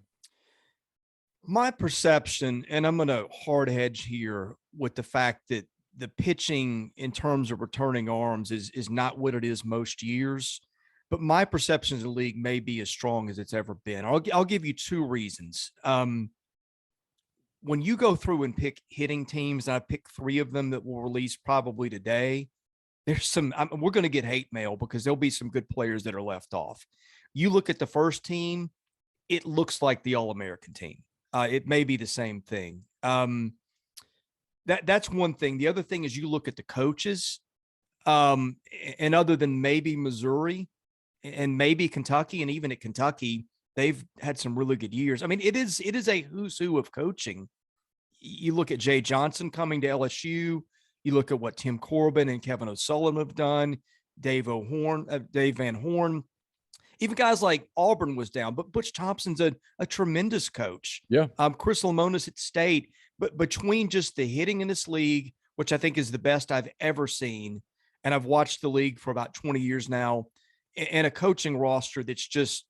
My perception, and I'm going to hard hedge here with the fact that the pitching in terms of returning arms is not what it is most years, but my perception of the league may be as strong as it's ever been. I'll give you two reasons. When you go through and pick hitting teams, and I pick three of them that will release probably today, there's some, we're going to get hate mail because there'll be some good players that are left off. You look at the first team, it looks like the All-American team. It may be the same thing. That's one thing. The other thing is you look at the coaches, and other than maybe Missouri and maybe Kentucky, and even at Kentucky, they've had some really good years. I mean, it is a who's who of coaching. You look at Jay Johnson coming to LSU. You look at what Tim Corbin and Kevin O'Sullivan have done, Dave Van Horn. Even guys like Auburn was down, but Butch Thompson's a tremendous coach. Yeah. Chris Lamonis at State. But between just the hitting in this league, which I think is the best I've ever seen, and I've watched the league for about 20 years now, and a coaching roster that's just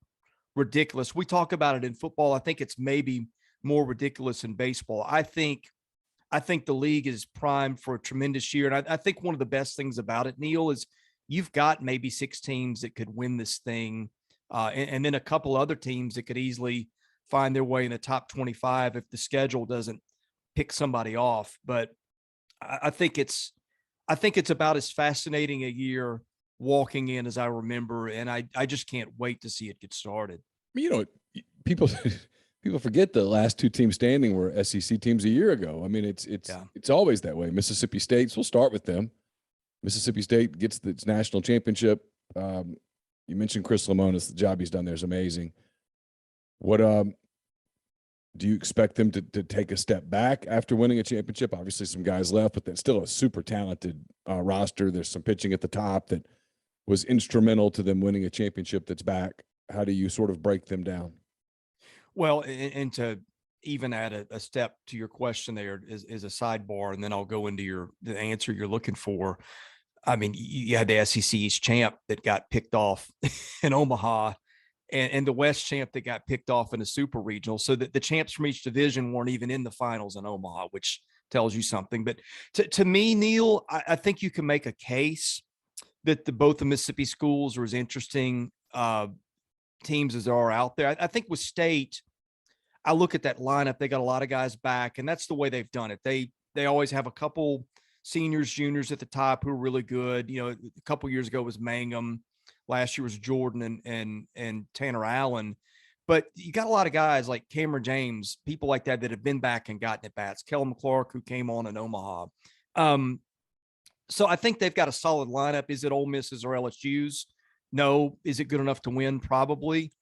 ridiculous. We talk about it in football. I think it's maybe more ridiculous in baseball. I think the league is primed for a tremendous year. And I think one of the best things about it, Neal, is you've got maybe 6 teams that could win this thing. And then a couple other teams that could easily find their way in the top 25 if the schedule doesn't pick somebody off. But I think it's about as fascinating a year walking in as I remember. And I just can't wait to see it get started. You know, people forget the last 2 teams standing were SEC teams a year ago. I mean, it's always that way. Mississippi State, so we'll start with them. Mississippi State gets its national championship. You mentioned Chris Lamonis. The job he's done there is amazing. What Do you expect them to take a step back after winning a championship? Obviously, some guys left, but that's still a super talented roster. There's some pitching at the top that was instrumental to them winning a championship that's back. How do you sort of break them down? Well, and to even add a step to your question there is a sidebar, and then I'll go into the answer you're looking for. I mean, you had the SEC East champ that got picked off in Omaha, and the West champ that got picked off in a super regional, so that the champs from each division weren't even in the finals in Omaha, which tells you something. But to me, Neal, I think you can make a case that both the Mississippi schools are as interesting teams as there are out there. I think with State, I look at that lineup, they got a lot of guys back, and that's the way they've done it. They always have a couple seniors, juniors at the top who are really good. You know, a couple years ago was Mangum. Last year was Jordan and Tanner Allen. But you got a lot of guys like Cameron James, people like that have been back and gotten at bats. Kellen McClark, who came on in Omaha. So I think they've got a solid lineup. Is it Ole Miss's or LSU's? No. Is it good enough to win? Probably.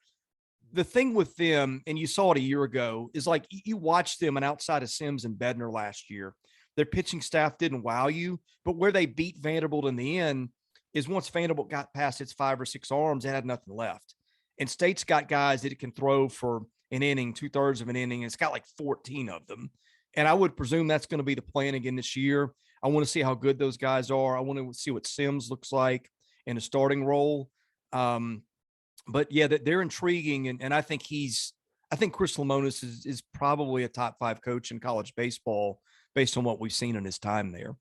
The thing with them, and you saw it a year ago, is like you watched them, and outside of Sims and Bednar last year, their pitching staff didn't wow you. But where they beat Vanderbilt in the end is once Vanderbilt got past its 5 or 6 arms, it had nothing left. And State's got guys that it can throw for an inning, 2/3 of an inning, and it's got like 14 of them. And I would presume that's going to be the plan again this year. I want to see how good those guys are. I want to see what Sims looks like in a starting role. But yeah, they're intriguing. And I think Chris Lemonis is probably a top 5 coach in college baseball based on what we've seen in his time there.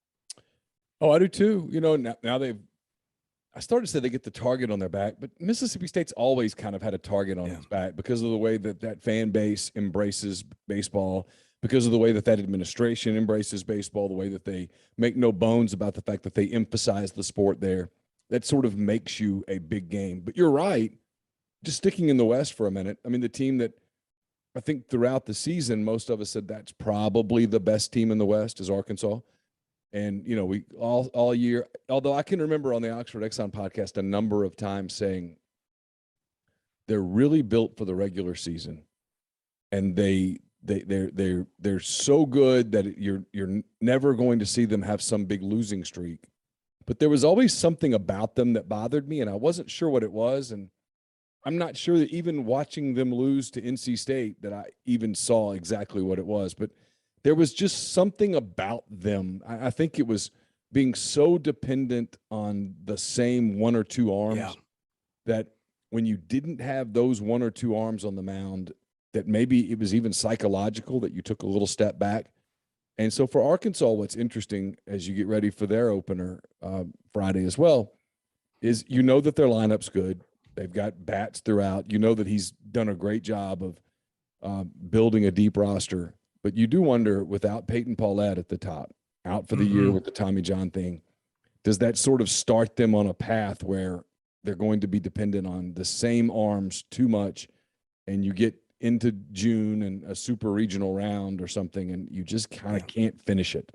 Oh, I do too. You know, now I started to say they get the target on their back, but Mississippi State's always kind of had a target on its back because of the way that fan base embraces baseball, because of the way that administration embraces baseball, the way that they make no bones about the fact that they emphasize the sport there. That sort of makes you a big game. But you're right. Just sticking in the West for a minute. I mean, the team that I think throughout the season, most of us said that's probably the best team in the West is Arkansas. And, you know, we all year, although I can remember on the Oxford Exxon podcast a number of times saying they're really built for the regular season. And they're so good that you're never going to see them have some big losing streak. But there was always something about them that bothered me, and I wasn't sure what it was. And I'm not sure that even watching them lose to NC State that I even saw exactly what it was. But there was just something about them. I think it was being so dependent on the same 1 or 2 arms that when you didn't have those 1 or 2 arms on the mound, that maybe it was even psychological that you took a little step back. And so for Arkansas, what's interesting as you get ready for their opener Friday as well is you know that their lineup's good. They've got bats throughout. You know that he's done a great job of building a deep roster. But you do wonder, without Peyton Paulette at the top, out for the year with the Tommy John thing, does that sort of start them on a path where they're going to be dependent on the same arms too much, and you get into June and a super regional round or something, and you just kind of can't finish it?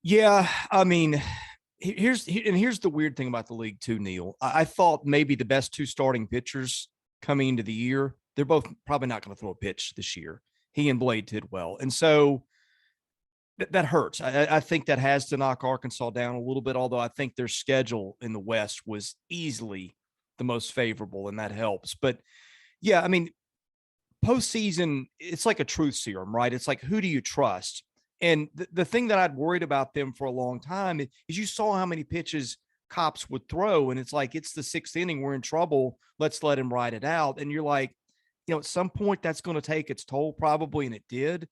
Yeah, I mean, here's the weird thing about the league too, Neal. I thought maybe the best 2 starting pitchers coming into the year, they're both probably not going to throw a pitch this year. He and Blade did well. And so that hurts. I think that has to knock Arkansas down a little bit, although I think their schedule in the West was easily the most favorable, and that helps. But yeah, I mean, postseason, it's like a truth serum, right? It's like, who do you trust? And the thing that I'd worried about them for a long time is you saw how many pitches Cops would throw, and it's like, it's the 6th inning, we're in trouble. Let's let him ride it out. And you're like, you know, at some point that's going to take its toll probably, and it did.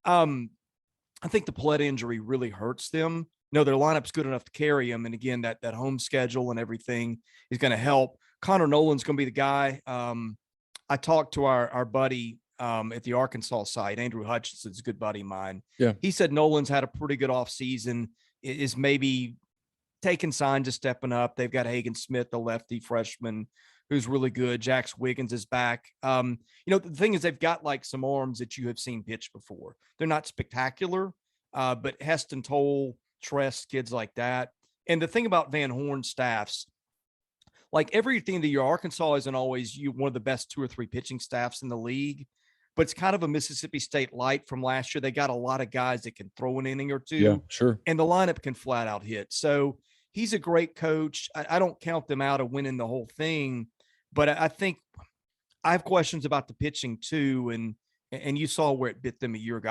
I think the Paulette injury really hurts them. No, their lineup's good enough to carry them. And again, that home schedule and everything is going to help. Connor Nolan's going to be the guy. I talked to our buddy at the Arkansas site, Andrew Hutchinson's a good buddy of mine. Yeah. He said Nolan's had a pretty good offseason, is maybe taking signs of stepping up. They've got Hagen Smith, the lefty freshman, who's really good. Jax Wiggins is back. You know, the thing is they've got like some arms that you have seen pitch before. They're not spectacular, but Heston Toll, Tress, kids like that. And the thing about Van Horn's staffs, like everything that your Arkansas isn't always one of the best 2 or 3 pitching staffs in the league, but it's kind of a Mississippi State light from last year. They got a lot of guys that can throw an inning or two. Yeah, sure. And the lineup can flat out hit. So he's a great coach. I don't count them out of winning the whole thing, but I think I have questions about the pitching too. And you saw where it bit them a year ago.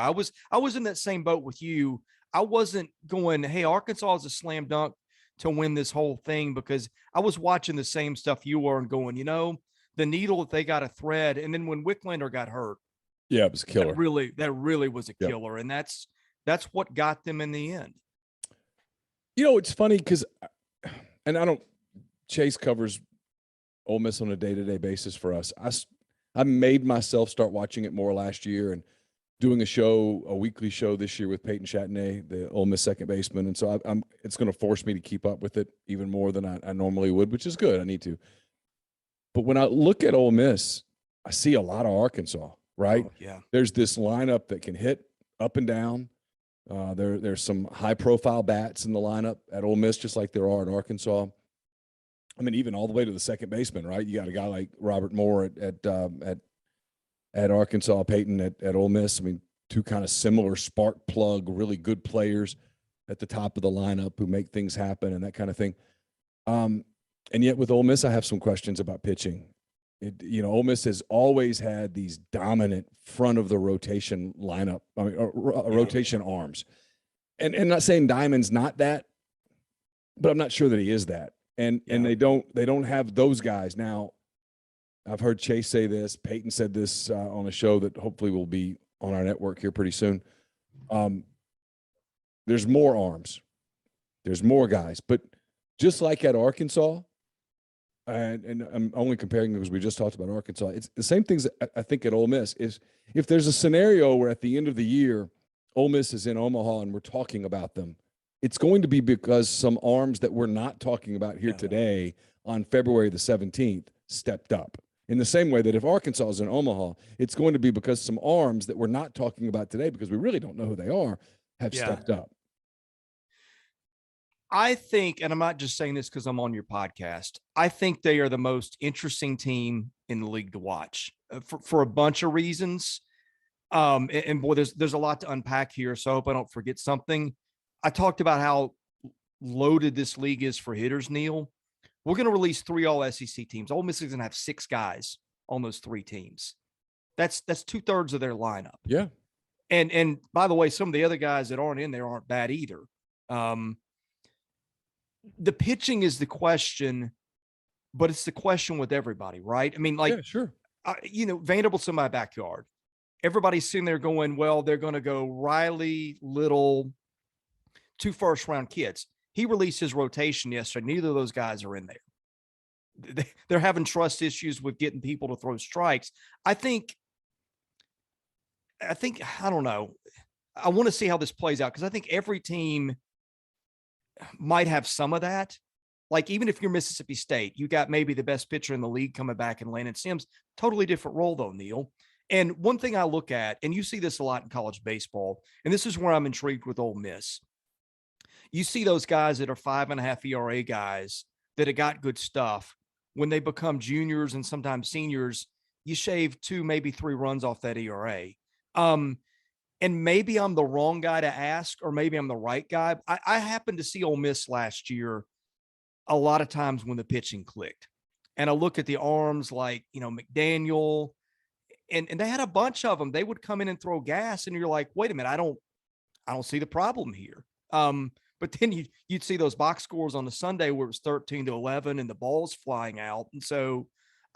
I was in that same boat with you. I wasn't going, hey, Arkansas is a slam dunk to win this whole thing, because I was watching the same stuff you were and going, the needle that they got to thread. And then when Wicklander got hurt, yeah, it was a killer. That really was a killer. And that's what got them in the end. It's funny because, and Chase covers Ole Miss on a day-to-day basis for us. I made myself start watching it more last year and doing a weekly show this year with Peyton Chatney, the Ole Miss second baseman. And so it's going to force me to keep up with it even more than I normally would, which is good. I need to. But when I look at Ole Miss, I see a lot of Arkansas, right? Oh, yeah. There's this lineup that can hit up and down. There's some high-profile bats in the lineup at Ole Miss, just like there are at Arkansas. I mean, even all the way to the second baseman, right? You got a guy like Robert Moore at Arkansas, Peyton at Ole Miss. I mean, two kind of similar spark plug, really good players at the top of the lineup who make things happen and that kind of thing. And yet with Ole Miss, I have some questions about pitching. Ole Miss has always had these dominant front of the rotation lineup, rotation arms. And not saying Diamond's not that, but I'm not sure that he is that. And they don't have those guys. Now, I've heard Chase say this, Peyton said this on a show that hopefully will be on our network here pretty soon. There's more arms. There's more guys. But just like at Arkansas, and I'm only comparing because we just talked about Arkansas, it's the same things I think at Ole Miss. Is if there's a scenario where at the end of the year, Ole Miss is in Omaha and we're talking about them, it's going to be because some arms that we're not talking about here today on February the 17th stepped up. In the same way that if Arkansas is in Omaha, it's going to be because some arms that we're not talking about today, because we really don't know who they are, have stepped up. I think, and I'm not just saying this because I'm on your podcast, I think they are the most interesting team in the league to watch for a bunch of reasons. And boy, there's a lot to unpack here, so I hope I don't forget something. I talked about how loaded this league is for hitters, Neal. We're going to release 3 all-SEC teams. Ole Miss is going to have 6 guys on those 3 teams. That's 2/3 of their lineup. Yeah. And by the way, some of the other guys that aren't in there aren't bad either. The pitching is the question, but it's the question with everybody, right? I mean, like, sure. Vanderbilt's in my backyard. Everybody's sitting there going, well, they're going to go Riley, Little, 2 first-round kids. He released his rotation yesterday. Neither of those guys are in there. They're having trust issues with getting people to throw strikes. I think, I don't know. I want to see how this plays out because I think every team might have some of that. Like, even if you're Mississippi State, you got maybe the best pitcher in the league coming back in Landon Sims. Totally different role, though, Neal. And one thing I look at, and you see this a lot in college baseball, and this is where I'm intrigued with Ole Miss. You see those guys that are 5.5 ERA guys that have got good stuff. When they become juniors and sometimes seniors, you shave 2, maybe 3 runs off that ERA. And maybe I'm the wrong guy to ask, or maybe I'm the right guy. I happened to see Ole Miss last year a lot of times when the pitching clicked. And I look at the arms like, McDaniel, and they had a bunch of them. They would come in and throw gas, and you're like, wait a minute, I don't see the problem here. But then you'd see those box scores on the Sunday where it was 13-11 and the ball's flying out. And so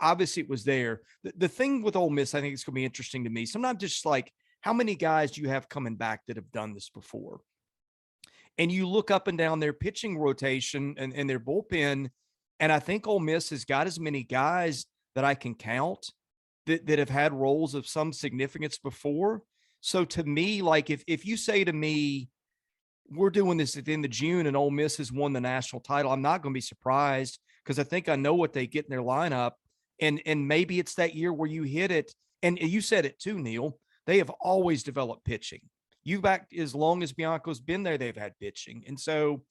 obviously it was there. The thing with Ole Miss, I think it's going to be interesting to me. Sometimes just like, how many guys do you have coming back that have done this before? And you look up and down their pitching rotation and their bullpen, and I think Ole Miss has got as many guys that I can count that have had roles of some significance before. So to me, like if you say to me, we're doing this at the end of June and Ole Miss has won the national title, I'm not going to be surprised because I think I know what they get in their lineup. And maybe it's that year where you hit it. And you said it too, Neal. They have always developed pitching. You back as long as Bianco's been there, they've had pitching. And so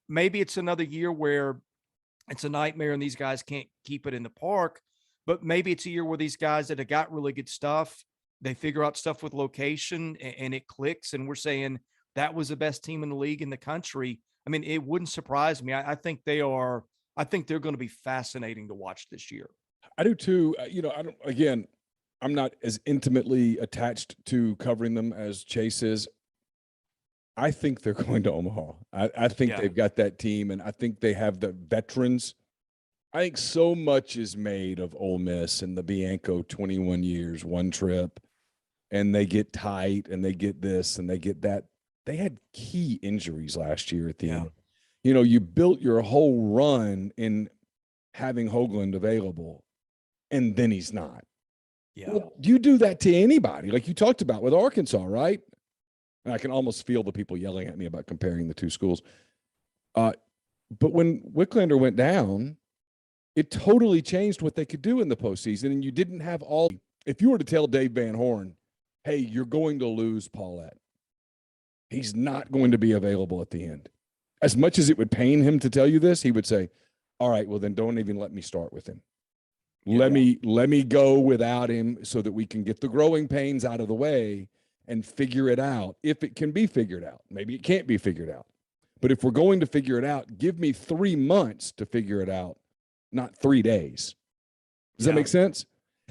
maybe it's another year where it's a nightmare and these guys can't keep it in the park, but maybe it's a year where these guys that have got really good stuff they figure out stuff with location and it clicks. And we're saying that was the best team in the league in the country. I mean, it wouldn't surprise me. I think I think they're going to be fascinating to watch this year. I do too. I'm not as intimately attached to covering them as Chase is. I think they're going to Omaha. I think they've got that team, and I think they have the veterans. I think so much is made of Ole Miss and the Bianco 21 years, one trip, and they get tight and they get this and they get that. They had key injuries last year at the end. You built your whole run in having Hoagland available, and then he's not. Well, you do that to anybody, like you talked about with Arkansas, right? And I can almost feel the people yelling at me about comparing the two schools. But when Wicklander went down, it totally changed what they could do in the postseason. And you didn't have all – if you were to tell Dave Van Horn, hey, you're going to lose Paulette, he's not going to be available at the end. As much as it would pain him to tell you this, he would say, all right, well, then don't even let me start with him. Let me go without him so that we can get the growing pains out of the way and figure it out. If it can be figured out, maybe it can't be figured out. But if we're going to figure it out, give me 3 months to figure it out, not 3 days. Does that make sense?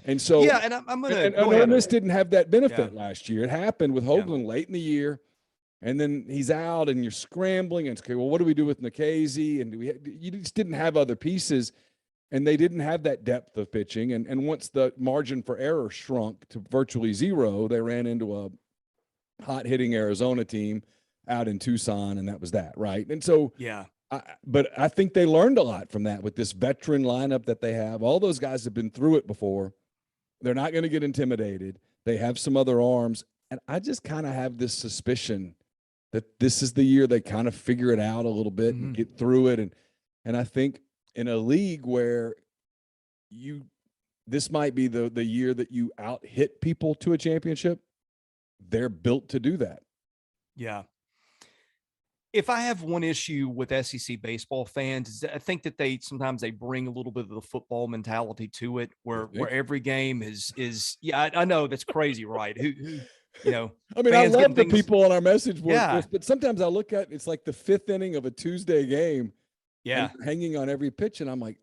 And so, and I'm going to. And Ole Miss didn't have that benefit last year. It happened with Hoagland late in the year, and then he's out, and you're scrambling. And it's okay. Well, what do we do with Nikhazy? And you just didn't have other pieces. And they didn't have that depth of pitching. And once the margin for error shrunk to virtually zero, they ran into a hot-hitting Arizona team out in Tucson, and that was that, right? And so, but I think they learned a lot from that with this veteran lineup that they have. All those guys have been through it before. They're not going to get intimidated. They have some other arms. And I just kind of have this suspicion that this is the year they kind of figure it out a little bit and get through it. And I think – in a league where this might be the year that you out hit people to a championship, they're built to do that. Yeah. If I have one issue with SEC baseball fans, is that I think that sometimes they bring a little bit of the football mentality to it, where every game is. I know that's crazy, right? Who I mean, I love the people on our message board, but sometimes I look at it's like the 5th inning of a Tuesday game. Hanging on every pitch, and I'm like,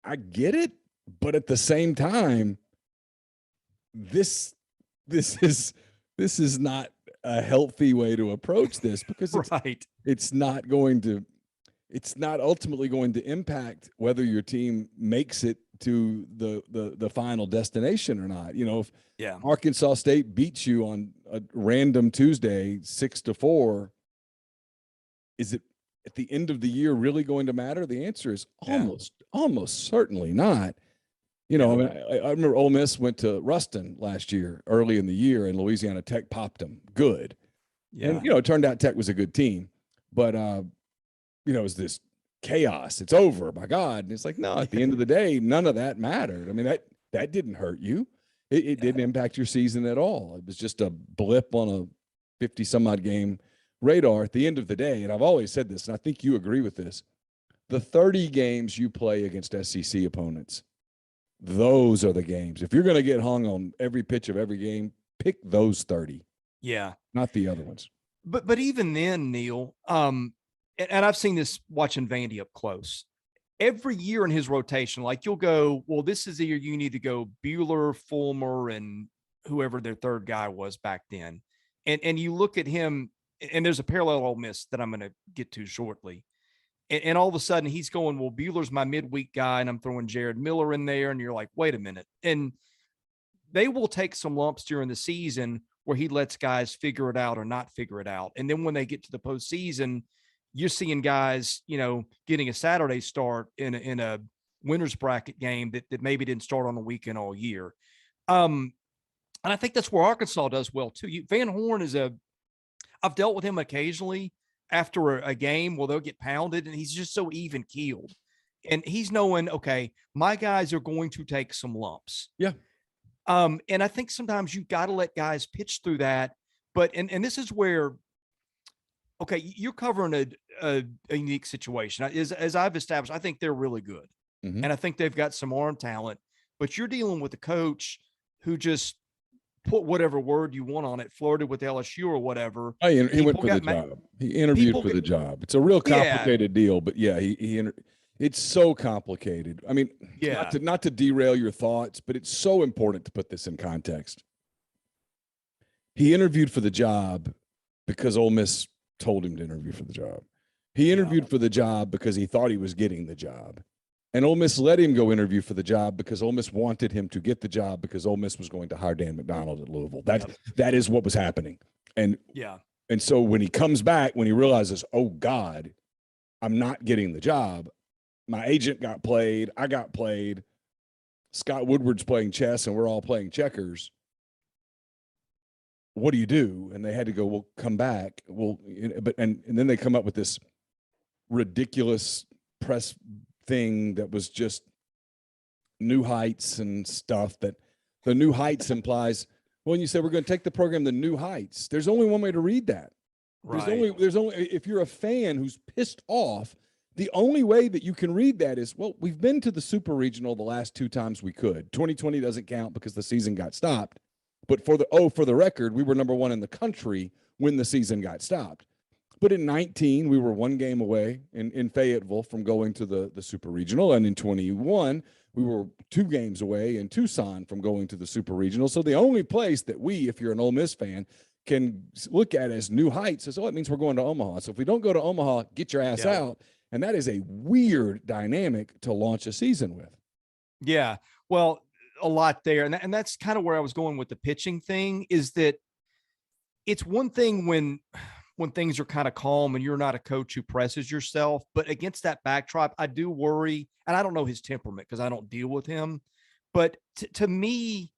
I get it, but at the same time, this is not a healthy way to approach this, because it's not ultimately going to impact whether your team makes it to the final destination or not. If Arkansas State beats you on a random Tuesday 6-4, is it at the end of the year really going to matter? The answer is almost certainly not. I mean, I remember Ole Miss went to Ruston last year, early in the year, and Louisiana Tech popped them good. And, it turned out Tech was a good team, but, it was this chaos. It's over, my God. And it's like, no, at the end of the day, none of that mattered. I mean, that didn't hurt you. It didn't impact your season at all. It was just a blip on a 50 some odd game radar at the end of the day. And I've always said this, and I think you agree with this, the 30 games you play against SEC opponents, those are the games. If you're going to get hung on every pitch of every game, pick those 30. Not the other ones. But even then, Neal, and I've seen this watching Vandy up close. Every year in his rotation, like you'll go, well, this is the year you need to go Bueller, Fulmer, and whoever their third guy was back then. And you look at him, and there's a parallel Ole Miss that I'm going to get to shortly. And all of a sudden he's going, well, Bueller's my midweek guy, and I'm throwing Jared Miller in there. And you're like, wait a minute. And they will take some lumps during the season where he lets guys figure it out or not figure it out. And then when they get to the postseason, you're seeing guys, getting a Saturday start in a winner's bracket game that maybe didn't start on the weekend all year. And I think that's where Arkansas does well too. Van Horn I've dealt with him occasionally after a game where they'll get pounded, and he's just so even keeled, and he's knowing, okay, my guys are going to take some lumps. And I think sometimes you've got to let guys pitch through that. But, and this is where, okay, you're covering a unique situation. As I've established, I think they're really good. And I think they've got some arm talent, but you're dealing with a coach who just put whatever word you want on it, flirted with LSU or whatever. He went for the got job. He interviewed for the job. It's a real complicated deal, but yeah, it's so complicated. I mean, not to derail your thoughts, but it's so important to put this in context. He interviewed for the job because Ole Miss told him to interview for the job. He interviewed for the job because he thought he was getting the job. And Ole Miss let him go interview for the job because Ole Miss wanted him to get the job because Ole Miss was going to hire Dan McDonald at Louisville. That is what was happening. And so when he comes back, when he realizes, oh God, I'm not getting the job. My agent got played. I got played. Scott Woodward's playing chess and we're all playing checkers. What do you do? And they had to go, well, come back. Well, and then they come up with this ridiculous press thing that was just new heights and stuff. That the new heights implies, well, when you say we're going to take the program to new heights, there's only one way to read that. Right. There's only if you're a fan who's pissed off, the only way that you can read that is, well, we've been to the Super Regional the last 2 times we could. 2020 doesn't count because the season got stopped. But for the record, we were number 1 in the country when the season got stopped. But in 19, we were 1 game away in Fayetteville from going to the Super Regional. And in 21, we were 2 games away in Tucson from going to the Super Regional. So the only place that we, if you're an Ole Miss fan, can look at as new heights is, oh, it means we're going to Omaha. So if we don't go to Omaha, get your ass out. And that is a weird dynamic to launch a season with. Yeah. Well, a lot there. And that's kind of where I was going with the pitching thing, is that it's one thing when things are kind of calm and you're not a coach who presses yourself, but against that backdrop, I do worry. And I don't know his temperament because I don't deal with him. But to me,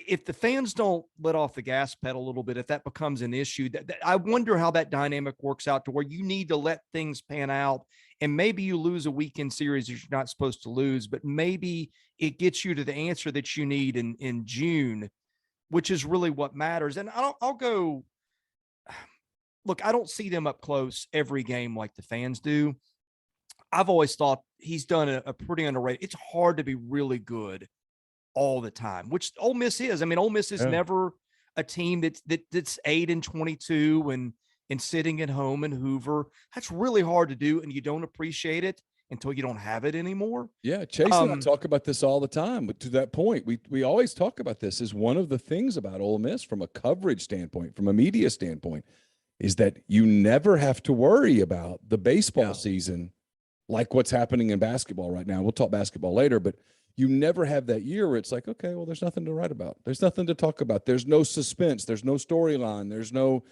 if the fans don't let off the gas pedal a little bit, if that becomes an issue, that I wonder how that dynamic works out to where you need to let things pan out. And maybe you lose a weekend series that you're not supposed to lose, but maybe it gets you to the answer that you need in June, which is really what matters. And I'll go, look, I don't see them up close every game like the fans do. I've always thought he's done a pretty underrated. It's hard to be really good all the time, which Ole Miss is. I mean, Ole Miss is never a team that's 8-22 and sitting at home in Hoover. That's really hard to do, and you don't appreciate it until you don't have it anymore. Yeah, Chase and I talk about this all the time. But to that point, we always talk about this as one of the things about Ole Miss from a coverage standpoint, from a media standpoint, is that you never have to worry about the baseball season like what's happening in basketball right now. We'll talk basketball later, but you never have that year where it's like, okay, well, there's nothing to write about. There's nothing to talk about. There's no suspense. There's no storyline. There's no,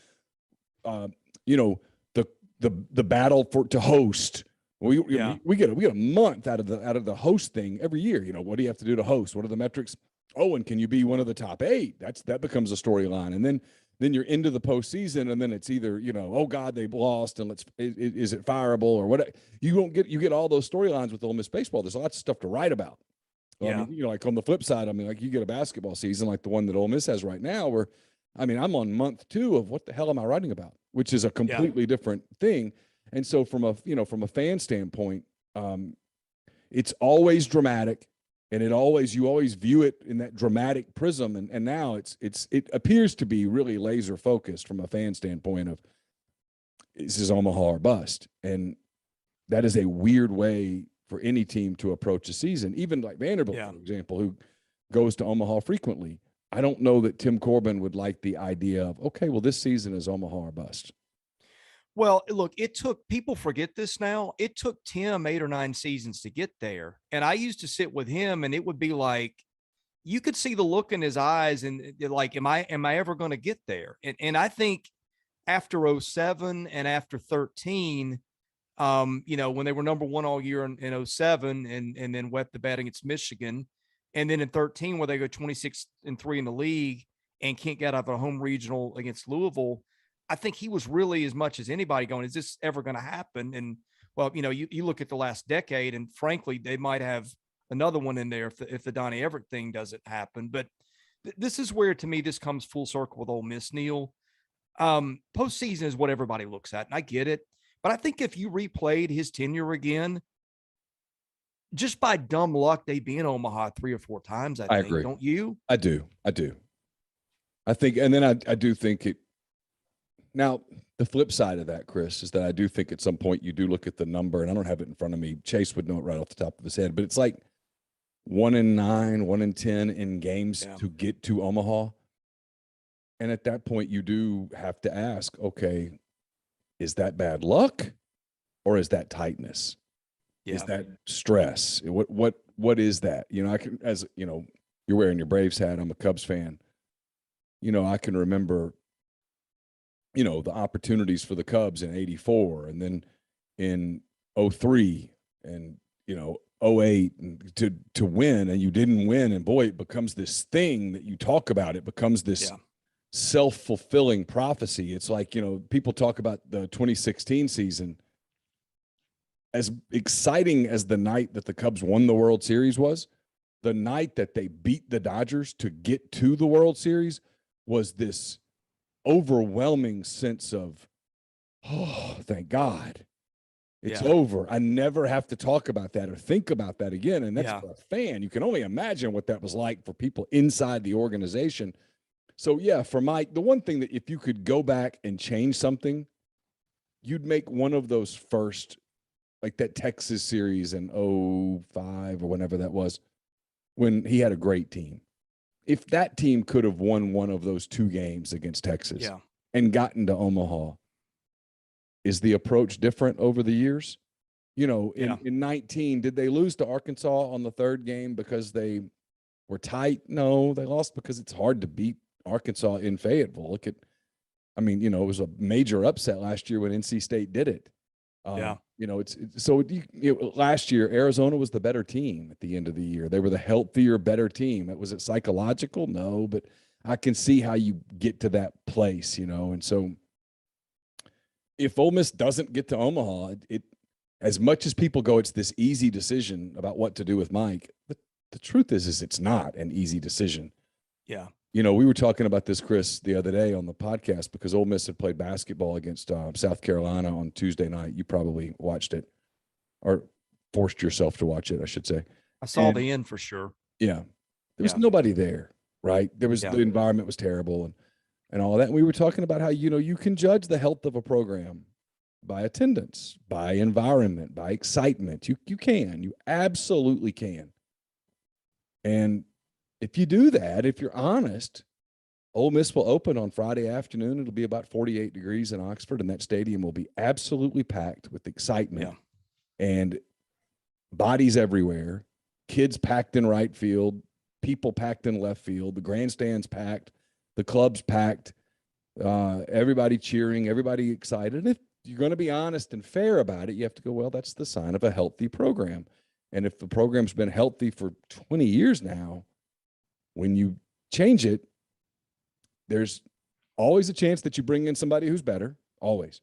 the battle to host. We get a month out of the host thing every year. You know, what do you have to do to host? What are the metrics? Oh, and can you be one of the top 8? That becomes a storyline. And then you're into the postseason, and then it's either, oh God, they've lost, and is it fireable or what? You get all those storylines with Ole Miss baseball. There's lots of stuff to write about. I mean, like on the flip side, I mean, like you get a basketball season like the one that Ole Miss has right now, where, I mean, I'm on month 2 of what the hell am I writing about, which is a completely different thing. And so from a fan standpoint, it's always dramatic, and you always view it in that dramatic prism. And now it appears to be really laser focused from a fan standpoint of, this is Omaha or bust. And that is a weird way for any team to approach a season, even like Vanderbilt, for example, who goes to Omaha frequently. I don't know that Tim Corbin would like the idea of, okay, well, this season is Omaha or bust. Well, look, people forget this now. It took Tim 8 or 9 seasons to get there. And I used to sit with him, and it would be like, you could see the look in his eyes and like, am I ever going to get there? And I think after 07 and after 13, when they were number 1 all year in 07 and then wet the bed against Michigan. And then in 13, where they go 26-3 in the league and can't get out of a home regional against Louisville, I think he was really, as much as anybody, going, is this ever going to happen? And well, you look at the last decade, and frankly, they might have another one in there if the Donnie Everett thing doesn't happen. But this is where, to me, this comes full circle with Ole Miss, Neal. Postseason is what everybody looks at, and I get it. But I think if you replayed his tenure again, just by dumb luck, they'd be in Omaha 3 or 4 times. I think, agree. Don't you? I do. I think, and then I do think it. Now, the flip side of that, Chris, is that I do think at some point you do look at the number, and I don't have it in front of me. Chase would know it right off the top of his head, but it's like 1-9, 1-10 in games to get to Omaha. And at that point, you do have to ask, okay, is that bad luck or is that tightness? Yeah. Is that stress? What is that? You know, I can, as you know, you're wearing your Braves hat. I'm a Cubs fan. You know, I can remember, you know, the opportunities for the Cubs in '84 and then in '03 and, you know, '08 to win, and you didn't win. And boy, it becomes this thing that you talk about. It becomes this self-fulfilling prophecy. It's like, you know, people talk about the 2016 season. As exciting as the night that the Cubs won the World Series was, the night that they beat the Dodgers to get to the World Series was this overwhelming sense of, oh, thank God. It's over. I never have to talk about that or think about that again. And that's for a fan. You can only imagine what that was like for people inside the organization. So, yeah, for Mike, the one thing that if you could go back and change something, you'd make one of those first, like that Texas series in '05 or whenever that was, when he had a great team. If that team could have won one of those two games against Texas and gotten to Omaha, is the approach different over the years? You know, in 19, did they lose to Arkansas on the third game because they were tight? No, they lost because it's hard to beat Arkansas in Fayetteville. Look at, I mean, you know, it was a major upset last year when NC State did it. You know, last year, Arizona was the better team at the end of the year. They were the healthier, better team. Was it psychological? No, but I can see how you get to that place, you know. And so if Ole Miss doesn't get to Omaha, it as much as people go, it's this easy decision about what to do with Mike. But the truth is it's not an easy decision. Yeah. You know, we were talking about this, Chris, the other day on the podcast because Ole Miss had played basketball against South Carolina on Tuesday night. You probably watched it or forced yourself to watch it, I should say. I saw the end for sure. Yeah. There was nobody there, right? There was the environment was terrible and all that. And we were talking about how, you know, you can judge the health of a program by attendance, by environment, by excitement. You absolutely can. And if you do that, if you're honest, Ole Miss will open on Friday afternoon. It'll be about 48 degrees in Oxford, and that stadium will be absolutely packed with excitement and bodies everywhere, kids packed in right field, people packed in left field, the grandstands packed, the club's packed, everybody cheering, everybody excited. And if you're going to be honest and fair about it, you have to go, well, that's the sign of a healthy program. And if the program's been healthy for 20 years now, when you change it, there's always a chance that you bring in somebody who's better, always.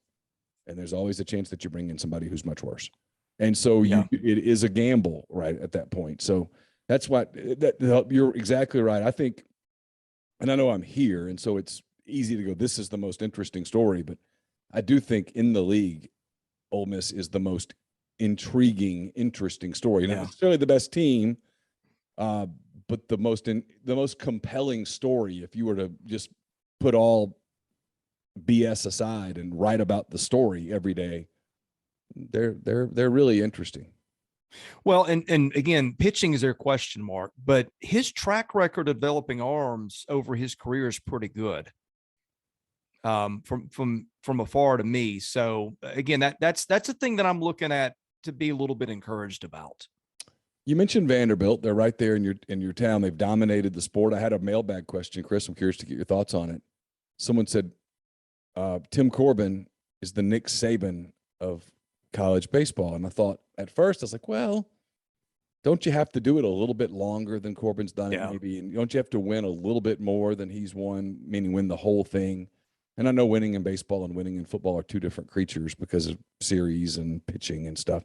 And there's always a chance that you bring in somebody who's much worse. And so it is a gamble, right, at that point. So that's what you're exactly right. I think, and I know I'm here, and so it's easy to go, this is the most interesting story, but I do think in the league, Ole Miss is the most intriguing, interesting story. Not necessarily the best team, but the most compelling story. If you were to just put all BS aside and write about the story every day, they're really interesting. Well, and again, pitching is their question mark, but his track record of developing arms over his career is pretty good. From afar to me. So again, that's a thing that I'm looking at to be a little bit encouraged about. You mentioned Vanderbilt. They're right there in your town. They've dominated the sport. I had a mailbag question, Chris. I'm curious to get your thoughts on it. Someone said Tim Corbin is the Nick Saban of college baseball. And I thought at first, I was like, well, don't you have to do it a little bit longer than Corbin's done it maybe? And don't you have to win a little bit more than he's won, meaning win the whole thing? And I know winning in baseball and winning in football are two different creatures because of series and pitching and stuff.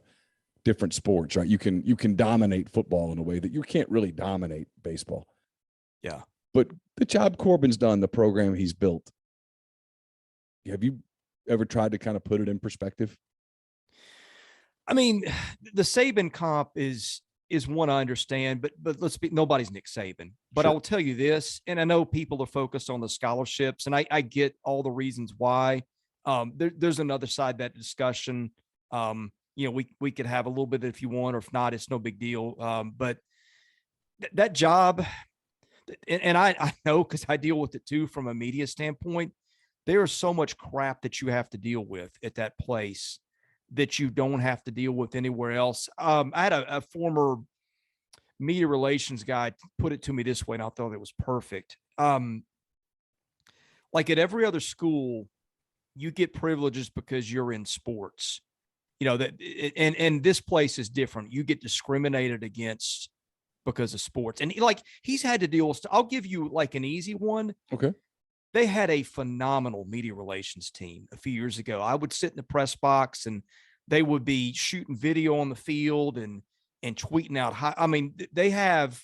Different sports, right? You can dominate football in a way that you can't really dominate baseball. Yeah. But the job Corbin's done, the program he's built, have you ever tried to kind of put it in perspective? I mean, the Saban comp is is one I understand, but let's be, nobody's Nick Saban. But Sure. I will tell you this, and I know people are focused on the scholarships, and I get all the reasons why. There's another side of that discussion. We could have a little bit if you want, or if not, it's no big deal. But that job, and I know because I deal with it too from a media standpoint. There is so much crap that you have to deal with at that place that you don't have to deal with anywhere else. I had a former media relations guy put it to me this way, and I thought it was perfect. Like at every other school, you get privileges because you're in sports. And this place is different. You get discriminated against because of sports. And he's had to deal with, I'll give you like an easy one. Okay. They had a phenomenal media relations team a few years ago. I would sit in the press box and they would be shooting video on the field and tweeting out. I mean, they have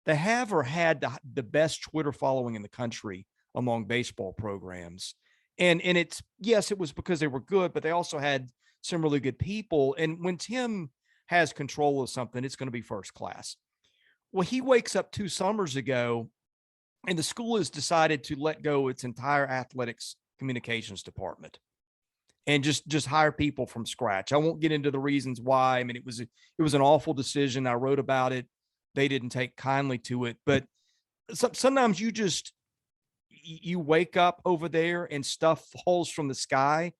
or had the best Twitter following in the country among baseball programs. And it's, yes, it was because they were good, but they also had some really good people. And when Tim has control of something, it's going to be first class. Well, he wakes up 2 summers ago and the school has decided to let go its entire athletics communications department and just hire people from scratch. I won't get into the reasons why. I mean, it was an awful decision. I wrote about it. They didn't take kindly to it, but sometimes you wake up over there and stuff falls from the sky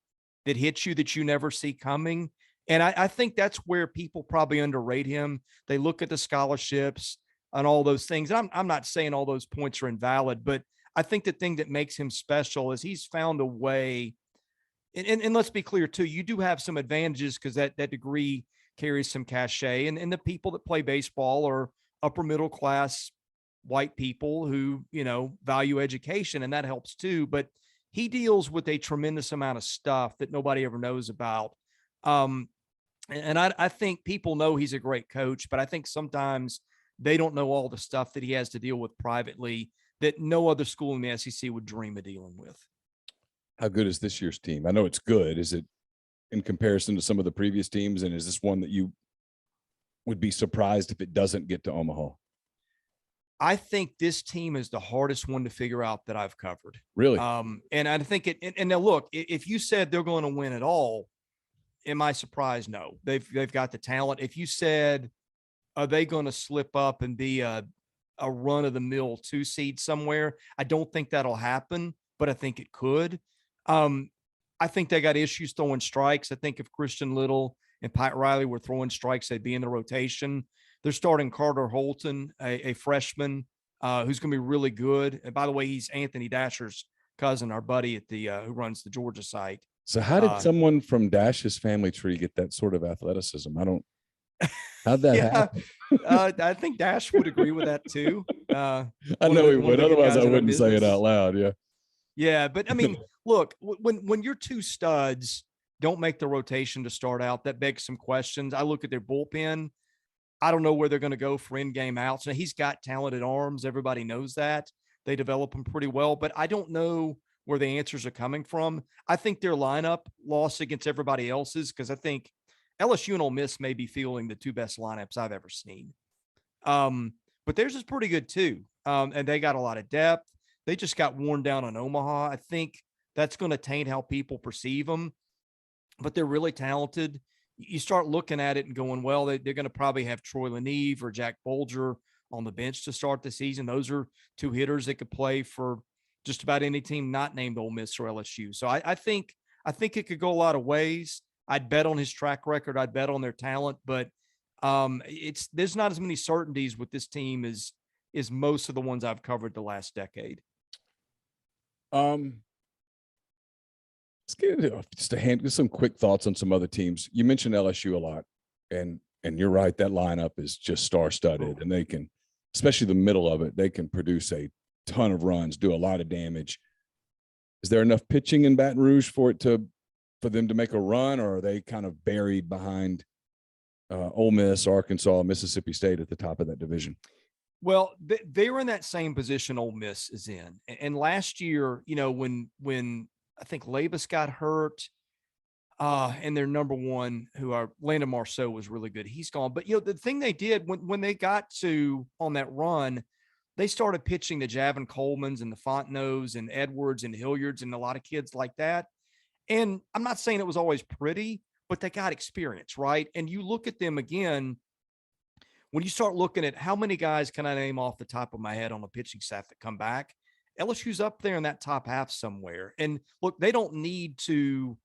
that hits you that you never see coming. And I think that's where people probably underrate him. They look at the scholarships and all those things. And I'm not saying all those points are invalid, but I think the thing that makes him special is he's found a way. And let's be clear too, you do have some advantages because that degree carries some cachet, and the people that play baseball are upper middle class white people who, value education, and that helps too. But he deals with a tremendous amount of stuff that nobody ever knows about. And I think people know he's a great coach, but I think sometimes they don't know all the stuff that he has to deal with privately that no other school in the SEC would dream of dealing with. How good is this year's team? I know it's good. Is it in comparison to some of the previous teams? And is this one that you would be surprised if it doesn't get to Omaha? I think this team is the hardest one to figure out that I've covered. Really? And I think and now look, if you said they're going to win it all, am I surprised? No, they've got the talent. If you said, are they going to slip up and be a run of the mill 2 seed somewhere? I don't think that'll happen, but I think it could. I think they got issues throwing strikes. I think if Christian Little and Pat Riley were throwing strikes, they'd be in the rotation. They're starting Carter Holton, a freshman who's going to be really good. And by the way, he's Anthony Dasher's cousin, our buddy at the who runs the Georgia site. So how did someone from Dash's family tree get that sort of athleticism? How'd that happen? I think Dash would agree with that too. I know he would. Otherwise, I wouldn't say it out loud. Yeah. Yeah, but I mean, look, when your 2 studs don't make the rotation to start out, that begs some questions. I look at their bullpen. I don't know where they're going to go for in-game outs. Now, he's got talented arms. Everybody knows that. They develop them pretty well, but I don't know where the answers are coming from. I think their lineup lost against everybody else's because I think LSU and Ole Miss may be fielding the 2 best lineups I've ever seen. But theirs is pretty good too. And they got a lot of depth. They just got worn down on Omaha. I think that's going to taint how people perceive them, but they're really talented. You start looking at it and going, well, they're going to probably have Troy Leneve or Jack Bolger on the bench to start the season. Those are 2 hitters that could play for just about any team not named Ole Miss or LSU. So I think it could go a lot of ways. I'd bet on his track record. I'd bet on their talent, but there's not as many certainties with this team as most of the ones I've covered the last decade. Let's get just some quick thoughts on some other teams. You mentioned LSU a lot, and you're right. That lineup is just star-studded, and they can, especially the middle of it, they can produce a ton of runs, do a lot of damage. Is there enough pitching in Baton Rouge for them to make a run, or are they kind of buried behind Ole Miss, Arkansas, Mississippi State at the top of that division? Well, they were in that same position Ole Miss is in. And last year, when I think Labus got hurt, And their number one, who are Landon Marceau, was really good. He's gone. But, the thing they did when they got to on that run, they started pitching the Javon Colemans and the Fontenot's and Edwards and Hilliards and a lot of kids like that. And I'm not saying it was always pretty, but they got experience, right? And you look at them again, when you start looking at how many guys can I name off the top of my head on the pitching staff that come back, LSU's up there in that top half somewhere. And look, they don't need to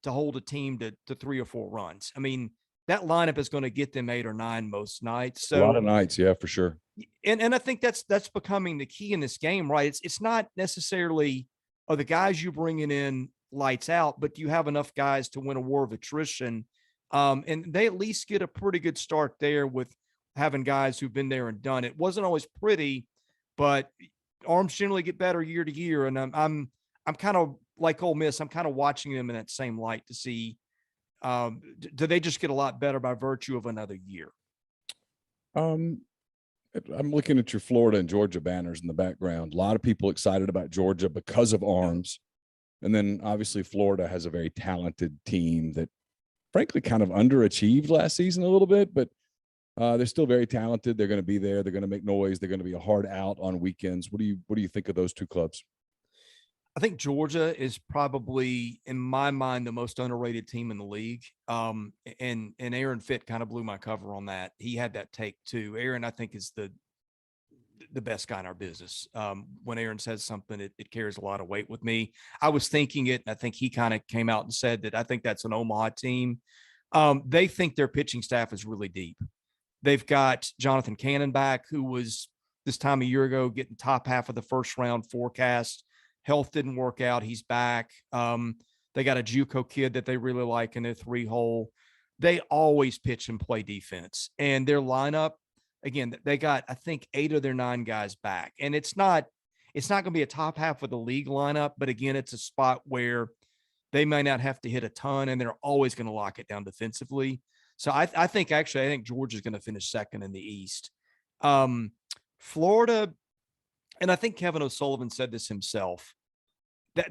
hold a team to 3 or 4 runs. I mean, that lineup is going to get them 8 or 9 most nights. So a lot of nights, yeah, for sure. And I think that's becoming the key in this game, right? It's not necessarily are the guys you bringing in lights out, but do you have enough guys to win a war of attrition? And they at least get a pretty good start there with having guys who've been there and done it. Wasn't always pretty, but arms generally get better year to year. And I'm kind of like Ole Miss. I'm kind of watching them in that same light to see, do they just get a lot better by virtue of another year? I'm looking at your Florida and Georgia banners in the background. A lot of people excited about Georgia because of arms. And then obviously Florida has a very talented team that frankly kind of underachieved last season a little bit, but they're still very talented. They're going to be there. They're going to make noise. They're going to be a hard out on weekends. What do you think of those two clubs? I think Georgia is probably, in my mind, the most underrated team in the league. And Aaron Fitt kind of blew my cover on that. He had that take too. Aaron, I think, is the best guy in our business. When Aaron says something, it carries a lot of weight with me. I was thinking it, and I think he kind of came out and said that I think that's an Omaha team. They think their pitching staff is really deep. They've got Jonathan Cannon back, who was this time a year ago getting top half of the first round forecast. Health didn't work out. He's back. They got a JUCO kid that they really like in their 3-hole. They always pitch and play defense. And their lineup, again, they got, I think, 8 of their 9 guys back. And it's not going to be a top half of the league lineup, but again, it's a spot where they may not have to hit a ton, and they're always going to lock it down defensively. So I think Georgia's going to finish second in the East. Florida, and I think Kevin O'Sullivan said this himself,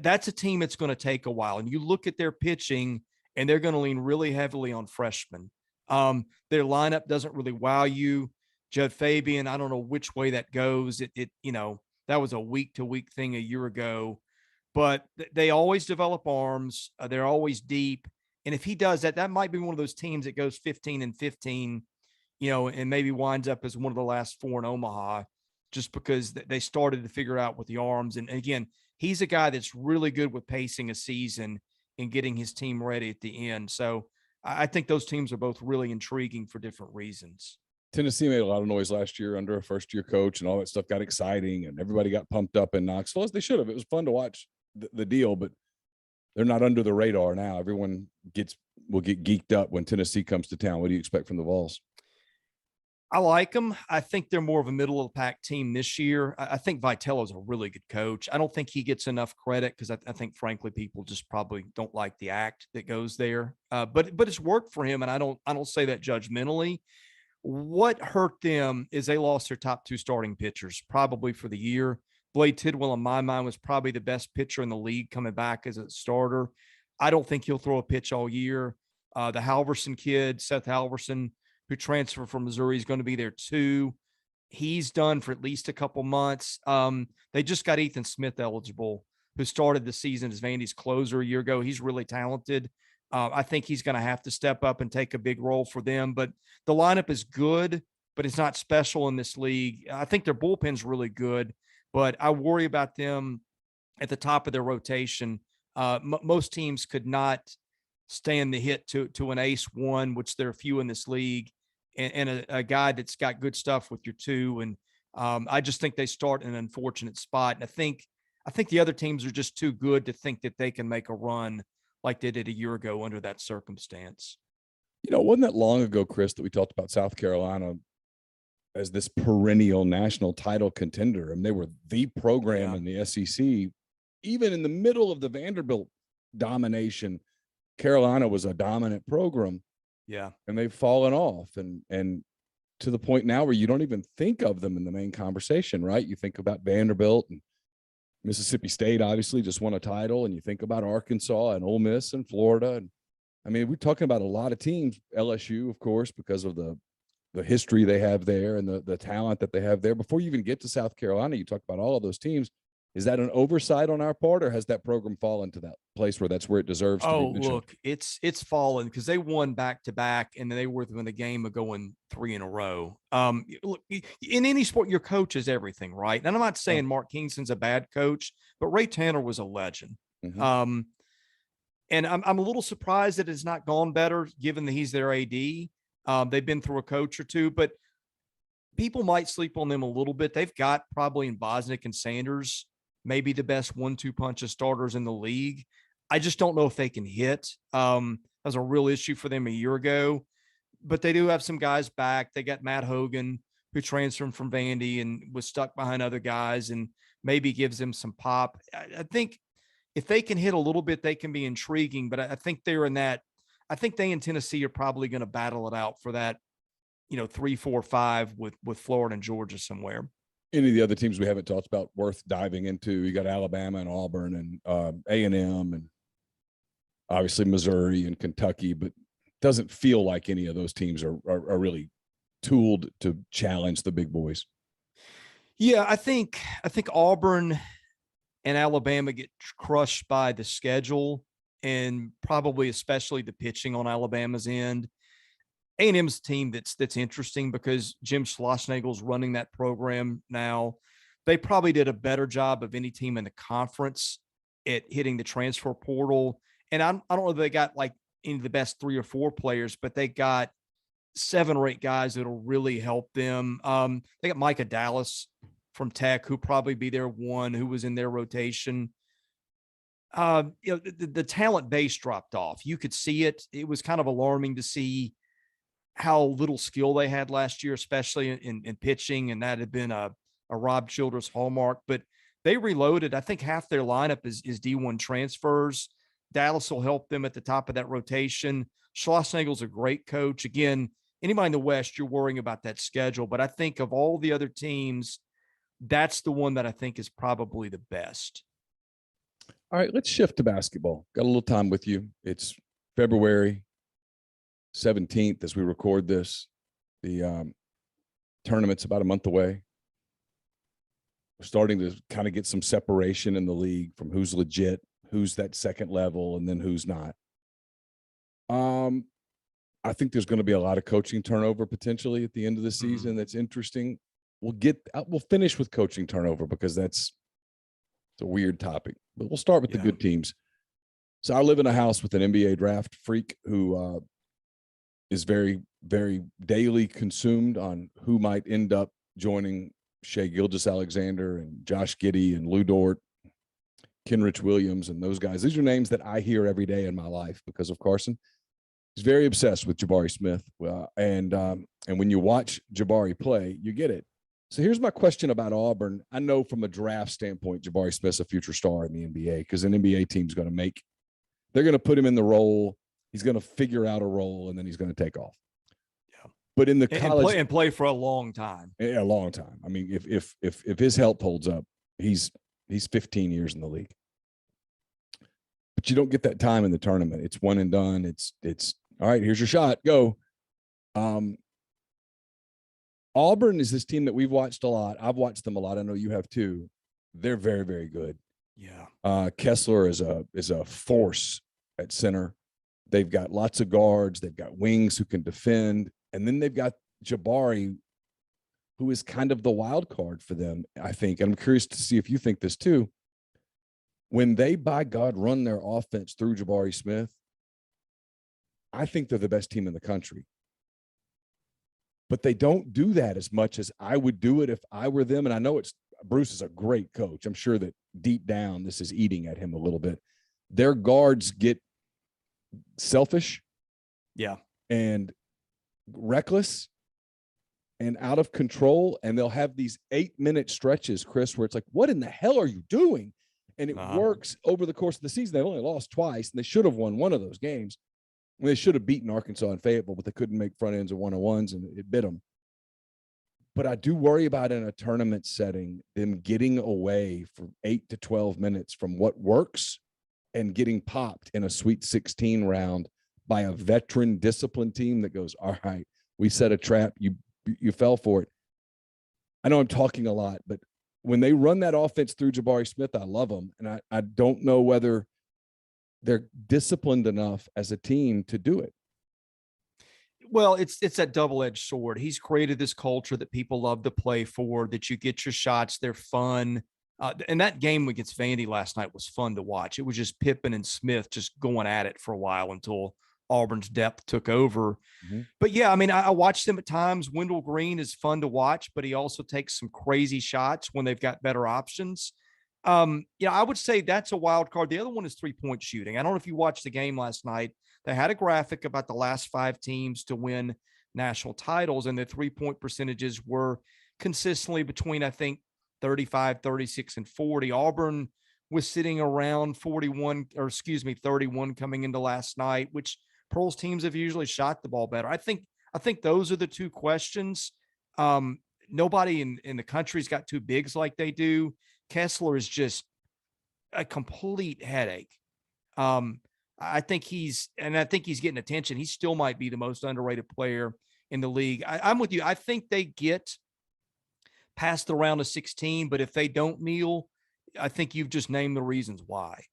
that's a team that's going to take a while. And you look at their pitching, and they're going to lean really heavily on freshmen. Their lineup doesn't really wow you. Judd Fabian, I don't know which way that goes. That was a week-to-week thing a year ago. But they always develop arms. They're always deep. And if he does that, that might be one of those teams that goes 15-15, and maybe winds up as one of the last 4 in Omaha, just because they started to figure out with the arms. And again, he's a guy that's really good with pacing a season and getting his team ready at the end. So I think those teams are both really intriguing for different reasons. Tennessee made a lot of noise last year under a first-year coach, and all that stuff got exciting, and everybody got pumped up in Knoxville, as they should have. It was fun to watch the deal, but they're not under the radar now. Everyone will get geeked up when Tennessee comes to town. What do you expect from the Vols? I like them. I think they're more of a middle of the pack team this year. I think Vitello's a really good coach. I don't think he gets enough credit because I think, frankly, people just probably don't like the act that goes there. But it's worked for him, and I don't say that judgmentally. What hurt them is they lost their top 2 starting pitchers probably for the year. Blade Tidwell, in my mind, was probably the best pitcher in the league coming back as a starter. I don't think he'll throw a pitch all year. The Halverson kid, Seth Halverson, who transferred from Missouri, is going to be there too. He's done for at least a couple months. They just got Ethan Smith eligible, who started the season as Vandy's closer a year ago. He's really talented. I think he's going to have to step up and take a big role for them. But the lineup is good, but it's not special in this league. I think their bullpen's really good, but I worry about them at the top of their rotation. Most teams could not stand the hit to an ace 1, which there are few in this league, and a guy that's got good stuff with your 2. And I just think they start in an unfortunate spot. And I think the other teams are just too good to think that they can make a run like they did a year ago under that circumstance. It wasn't that long ago, Chris, that we talked about South Carolina as this perennial national title contender. And they were the program in the SEC. Even in the middle of the Vanderbilt domination, Carolina was a dominant program. Yeah. And they've fallen off. And to the point now where you don't even think of them in the main conversation, right? You think about Vanderbilt and Mississippi State obviously just won a title, and you think about Arkansas and Ole Miss and Florida. And I mean, we're talking about a lot of teams, LSU, of course, because of the history they have there and the talent that they have there. Before you even get to South Carolina, you talk about all of those teams. Is that an oversight on our part, or has that program fallen to that place where that's where it deserves to be mentioned? Look, it's fallen because they won back to back, and they were within a game of going 3 in a row. Look, in any sport, your coach is everything, right? And I'm not saying Mark Kingston's a bad coach, but Ray Tanner was a legend. Mm-hmm. And I'm a little surprised that it's not gone better, given that he's their AD. They've been through a coach or two, but people might sleep on them a little bit. They've got probably in Bosnick and Sanders maybe the best 1-2 punch of starters in the league. I just don't know if they can hit. That was a real issue for them a year ago, but they do have some guys back. They got Matt Hogan, who transferred from Vandy and was stuck behind other guys, and maybe gives them some pop. I think if they can hit a little bit, they can be intriguing, but I think they're in that. I think they and Tennessee are probably going to battle it out for that, 3, 4, 5 with Florida and Georgia somewhere. Any of the other teams we haven't talked about worth diving into? You got Alabama and Auburn and A&M and obviously Missouri and Kentucky, but it doesn't feel like any of those teams are really tooled to challenge the big boys. Yeah, I think Auburn and Alabama get crushed by the schedule and probably especially the pitching on Alabama's end. A&M's team that's interesting because Jim Schlossnagle's running that program now. They probably did a better job of any team in the conference at hitting the transfer portal. And I don't know if they got like any of the best 3 or 4 players, but they got 7 or 8 guys that'll really help them. They got Micah Dallas from Tech, who'll probably be their one, who was in their rotation. The talent base dropped off. You could see it. It was kind of alarming to see how little skill they had last year, especially in pitching, and that had been a Rob Childress hallmark. But they reloaded. I think half their lineup is D1 transfers. Dallas will help them at the top of that rotation. Schlossnagle's a great coach. Again, anybody in the West, you're worrying about that schedule. But I think of all the other teams, that's the one that I think is probably the best. All right, let's shift to basketball. Got a little time with you. It's February 17th as we record this. The tournament's about a month away. We're starting to kind of get some separation in the league from who's legit, who's that second level, and then who's not. I think there's going to be a lot of coaching turnover potentially at the end of the season. That's interesting. We'll finish with coaching turnover because it's a weird topic, but we'll start with the good teams. So I live in a house with an NBA draft freak who is very, very daily consumed on who might end up joining Shai Gilgeous-Alexander and Josh Giddey and Lou Dort, Kenrich Williams, and those guys. These are names that I hear every day in my life because of Carson. He's very obsessed with Jabari Smith. And when you watch Jabari play, you get it. So here's my question about Auburn. I know from a draft standpoint, Jabari Smith's a future star in the NBA because an NBA team's going to they're going to put him in the role. He's going to figure out a role, and then he's going to take off. Yeah. But in the college and play for a long time. Yeah, a long time. I mean, if his health holds up, he's 15 years in the league. But you don't get that time in the tournament. It's one and done. It's all right, here's your shot. Go. Auburn is this team that we've watched a lot. I've watched them a lot. I know you have too. They're very, very good. Yeah. Kessler is a force at center. They've got lots of guards. They've got wings who can defend. And then they've got Jabari, who is kind of the wild card for them, I think. And I'm curious to see if you think this too. When they, by God, run their offense through Jabari Smith, I think they're the best team in the country. But they don't do that as much as I would do it if I were them. And I know Bruce is a great coach. I'm sure that deep down this is eating at him a little bit. Their guards get selfish, and reckless and out of control, and they'll have these 8-minute stretches, Chris, where it's like, what in the hell are you doing? And it works over the course of the season. They only lost twice, and they should have won one of those games. They should have beaten Arkansas and Fayetteville, but they couldn't make front ends or 101s, and it bit them. But I do worry about in a tournament setting, them getting away from 8 to 12 minutes from what works and getting popped in a Sweet 16 round by a veteran disciplined team that goes, all right, we set a trap. You fell for it. I know I'm talking a lot, but when they run that offense through Jabari Smith, I love them. And I don't know whether they're disciplined enough as a team to do it. Well, it's that double-edged sword. He's created this culture that people love to play for, that you get your shots. They're fun. And that game against Vandy last night was fun to watch. It was just Pippen and Smith just going at it for a while until Auburn's depth took over. Mm-hmm. But yeah, I mean, I watched them at times. Wendell Green is fun to watch, but he also takes some crazy shots when they've got better options. I would say that's a wild card. The other one is 3-point shooting. I don't know if you watched the game last night. They had a graphic about the last 5 teams to win national titles, and their 3-point percentages were consistently between, I think, 35, 36, and 40. Auburn was sitting around 31 coming into last night, which Pearl's teams have usually shot the ball better. I think those are the two questions. Nobody in the country's got 2 bigs like they do. Kessler is just a complete headache. I think he's getting attention. He still might be the most underrated player in the league. I'm with you. I think they get past the round of 16, but if they don't, Neal, I think you've just named the reasons why.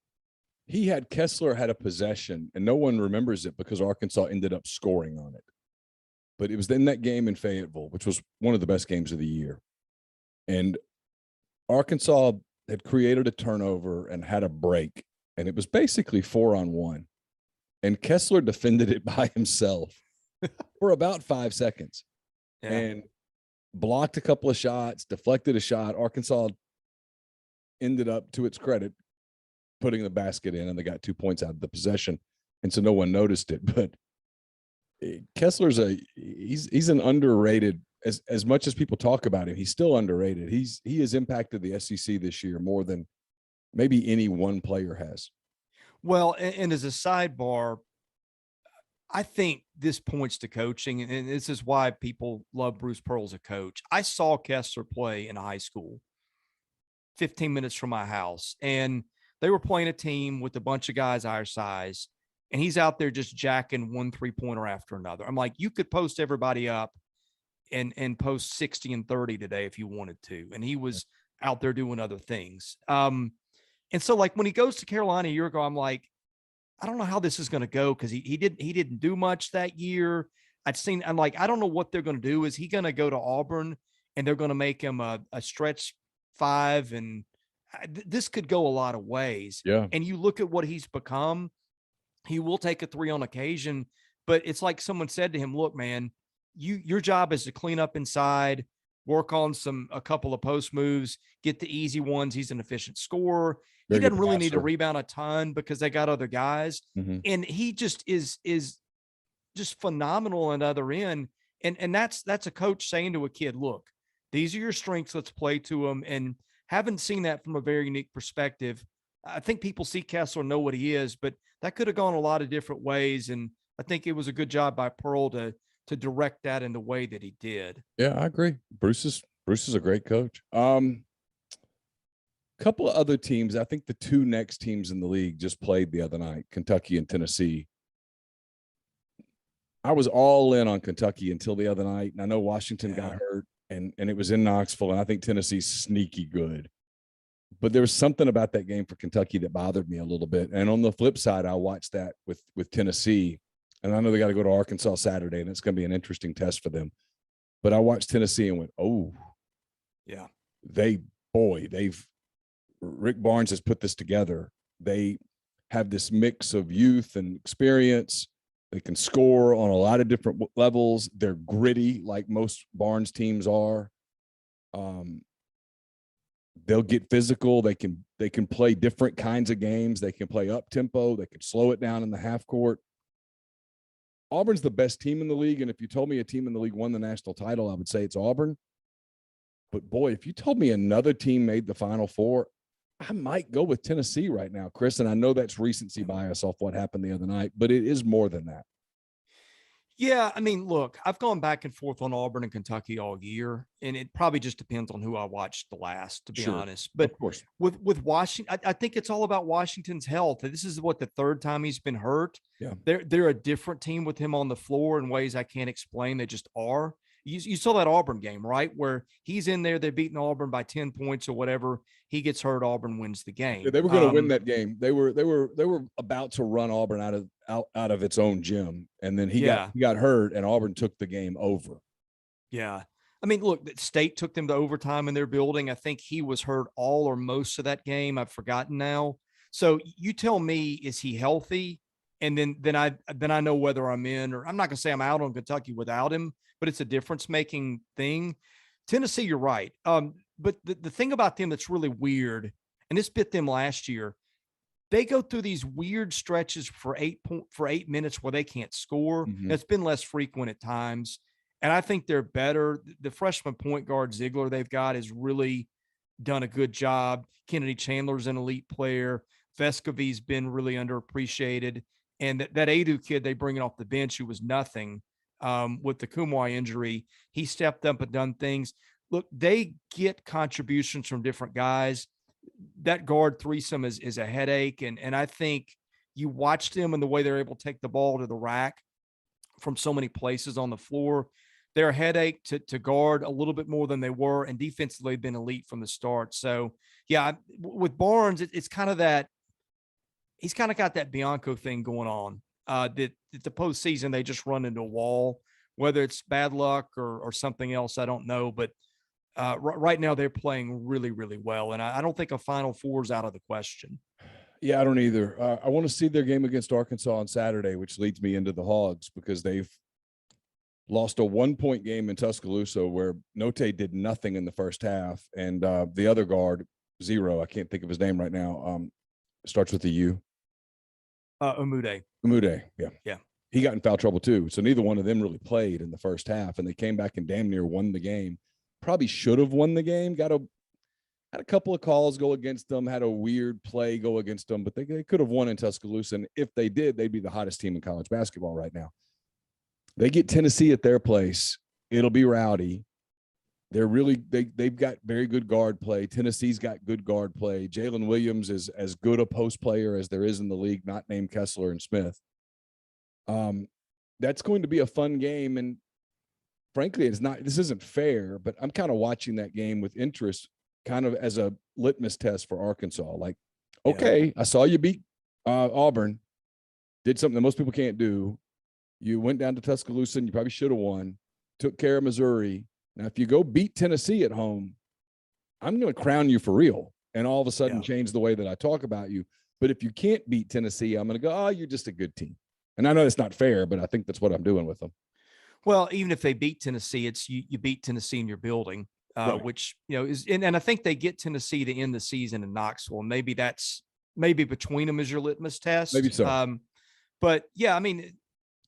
Kessler had a possession, and no one remembers it because Arkansas ended up scoring on it. But it was in that game in Fayetteville, which was one of the best games of the year. And Arkansas had created a turnover and had a break, and it was basically 4-on-1. And Kessler defended it by himself for about 5 seconds and blocked a couple of shots, deflected a shot. Arkansas ended up, to its credit, putting the basket in, and they got 2 points out of the possession. And so no one noticed it. But Kessler's he's an underrated, as much as people talk about him, he's still underrated. He has impacted the SEC this year more than maybe any one player has. Well, and as a sidebar, I think this points to coaching, and this is why people love Bruce Pearl as a coach. I saw Kessler play in high school, 15 minutes from my house, and they were playing a team with a bunch of guys our size, and he's out there just jacking 1 3-pointer after another. I'm like, you could post everybody up and post 60 and 30 today if you wanted to, and he was out there doing other things. And so, like, when he goes to Carolina a year ago, I'm like, I don't know how this is going to go, because he didn't do much that year. I'm like, I don't know what they're going to do. Is he going to go to Auburn and they're going to make him a stretch 5? And this could go a lot of ways. Yeah. And you look at what he's become. He will take a 3 on occasion, but it's like someone said to him, look, man, your job is to clean up inside, work on a couple of post moves, get the easy ones. He's an efficient scorer. He doesn't really need to rebound a ton because they got other guys. Mm-hmm. And he just is just phenomenal on the other end. And that's a coach saying to a kid, look, these are your strengths. Let's play to them. And haven't seen that from a very unique perspective. I think people see Kessler, know what he is, but that could have gone a lot of different ways. And I think it was a good job by Pearl to direct that in the way that he did. Yeah, I agree. Bruce is a great coach. Couple of other teams. I think the 2 next teams in the league just played the other night, Kentucky and Tennessee. I was all in on Kentucky until the other night, and I know Washington got hurt, and it was in Knoxville, and I think Tennessee's sneaky good. But there was something about that game for Kentucky that bothered me a little bit. And on the flip side, I watched that with Tennessee, and I know they got to go to Arkansas Saturday, and it's going to be an interesting test for them. But I watched Tennessee and went, oh, yeah, Rick Barnes has put this together. They have this mix of youth and experience. They can score on a lot of different levels. They're gritty, like most Barnes teams are. They'll get physical. They can play different kinds of games. They can play up tempo. They can slow it down in the half court. Auburn's the best team in the league, and if you told me a team in the league won the national title, I would say it's Auburn. But boy, if you told me another team made the Final Four, I might go with Tennessee right now, Chris. And I know that's recency bias off what happened the other night, but it is more than that. Yeah, I mean, look, I've gone back and forth on Auburn and Kentucky all year, and it probably just depends on who I watched the last, to be Sure. honest. But Of course. with Washington, I think it's all about Washington's health. This is what, the third time he's been hurt. Yeah. They're a different team with him on the floor in ways I can't explain. They just are. You saw that Auburn game, right? Where he's in there, they're beating Auburn by 10 points or whatever. He gets hurt, Auburn wins the game. Yeah, they were going to win that game. They were about to run Auburn out of its own gym, and then he got hurt, and Auburn took the game over. Yeah. I mean, look, State took them to overtime in their building. I think he was hurt all or most of that game. I've forgotten now. So you tell me, is he healthy? And then I know whether I'm in, or I'm not going to say I'm out on Kentucky without him, but it's a difference making thing. Tennessee, you're right. But the thing about them that's really weird, and this bit them last year, they go through these weird stretches for 8 minutes where they can't score. Mhm. That's been less frequent at times. And I think they're better. The freshman point guard Ziegler they've got has really done a good job. Kennedy Chandler's an elite player. Vescovy's been really underappreciated. And that Adu kid they bring off the bench who was nothing with the Kumwai injury, he stepped up and done things. Look, they get contributions from different guys. That guard threesome is a headache. And I think you watch them and the way they're able to take the ball to the rack from so many places on the floor. They're a headache to guard a little bit more than they were, and defensively they've been elite from the start. So, yeah, with Barnes, it's kind of that he's kind of got that Bianco thing going on. That the postseason they just run into a wall, whether it's bad luck or something else, I don't know. But right now they're playing really, really well, and I don't think a Final Four is out of the question. Yeah, I don't either. I want to see their game against Arkansas on Saturday, which leads me into the Hogs because they've lost a 1-point game in Tuscaloosa where Note did nothing in the first half, and the other guard, zero, I can't think of his name right now, starts with a U. Umude, yeah. He got in foul trouble too, so neither one of them really played in the first half, and they came back and damn near won the game. Probably should have won the game. Had a couple of calls go against them, had a weird play go against them, but they could have won in Tuscaloosa, and if they did, they'd be the hottest team in college basketball right now. They get Tennessee at their place. It'll be rowdy. They've got very good guard play. Tennessee's got good guard play. Jalen Williams is as good a post player as there is in the league, not named Kessler and Smith. That's going to be a fun game. And frankly, this isn't fair, but I'm kind of watching that game with interest, kind of as a litmus test for Arkansas. Like, okay, I saw you beat Auburn, did something that most people can't do. You went down to Tuscaloosa and you probably should have won, took care of Missouri. Now, if you go beat Tennessee at home, I'm going to crown you for real and all of a sudden change the way that I talk about you. But if you can't beat Tennessee, I'm going to go, oh, you're just a good team. And I know it's not fair, but I think that's what I'm doing with them. Well, even if they beat Tennessee, it's you beat Tennessee in your building, Right. which, is, and I think they get Tennessee to end the season in Knoxville. And maybe between them is your litmus test. Maybe so. But yeah, I mean,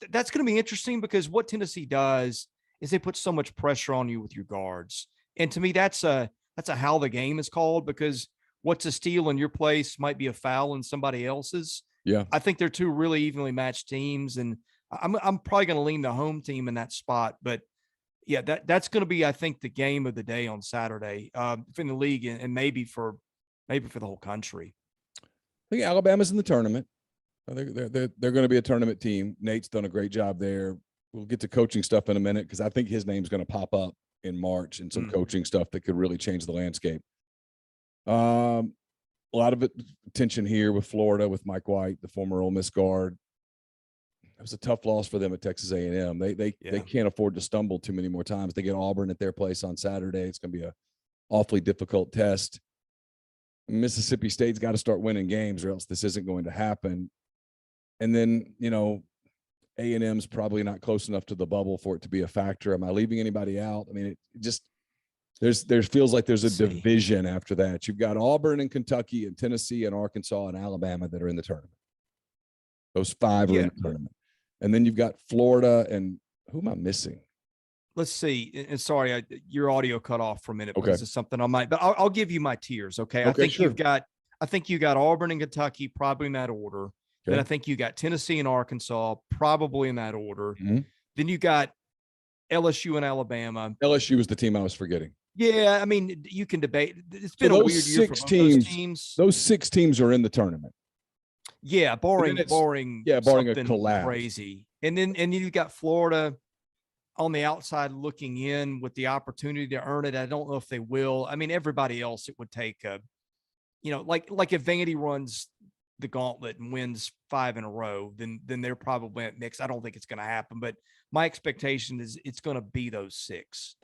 that's going to be interesting because what Tennessee does is they put so much pressure on you with your guards. And to me, that's a how the game is called, because what's a steal in your place might be a foul in somebody else's. Yeah. I think they're two really evenly matched teams, and I'm probably going to lean the home team in that spot. But yeah, that's going to be, I think, the game of the day on Saturday in the league, and maybe for the whole country. I think Alabama's in the tournament. They're going to be a tournament team. Nate's done a great job there. We'll get to coaching stuff in a minute because I think his name's going to pop up in March and some coaching stuff that could really change the landscape. A lot of attention here with Florida, with Mike White, the former Ole Miss guard. It was a tough loss for them at Texas A&M. They can't afford to stumble too many more times. They get Auburn at their place on Saturday. It's going to be a awfully difficult test. Mississippi State's got to start winning games or else this isn't going to happen. And then, A&M's probably not close enough to the bubble for it to be a factor. Am I leaving anybody out? I mean, it just there feels like there's a division after that. You've got Auburn and Kentucky and Tennessee and Arkansas and Alabama that are in the tournament. Those five are in the tournament. And then you've got Florida and who am I missing? Let's see. And sorry, your audio cut off for a minute because it's something I might, but I'll give you my tiers. Okay. I think you got Auburn and Kentucky probably in that order. Then I think you got Tennessee and Arkansas probably in that order. Then you got LSU and Alabama. LSU was the team I was forgetting. Yeah, I mean, you can debate. It's been a weird year for both those teams. Those 6 teams are in the tournament. Yeah, barring barring a collapse. Crazy. And then you got Florida on the outside looking in with the opportunity to earn it. I don't know if they will. I mean, everybody else, it would take like if Vandy runs the gauntlet and wins 5 in a row, then they're probably at mix. I don't think it's going to happen, but my expectation is it's going to be those 6.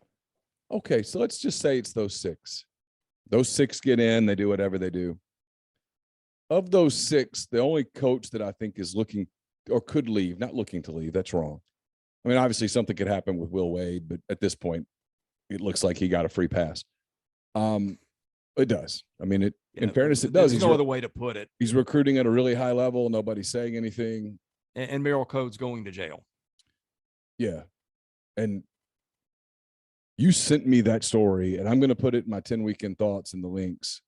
Okay, so let's just say it's those 6. Those 6 get in, they do whatever they do. Of those 6, the only coach that I think is looking or could leave, not looking to leave, that's wrong. I mean, obviously something could happen with Will Wade, but at this point, it looks like he got a free pass. It does. I mean, in fairness, it does. There's no other way to put it. He's recruiting at a really high level. Nobody's saying anything. And Merrill Code's going to jail. Yeah. And you sent me that story, and I'm going to put it in my 10 weekend thoughts in the links.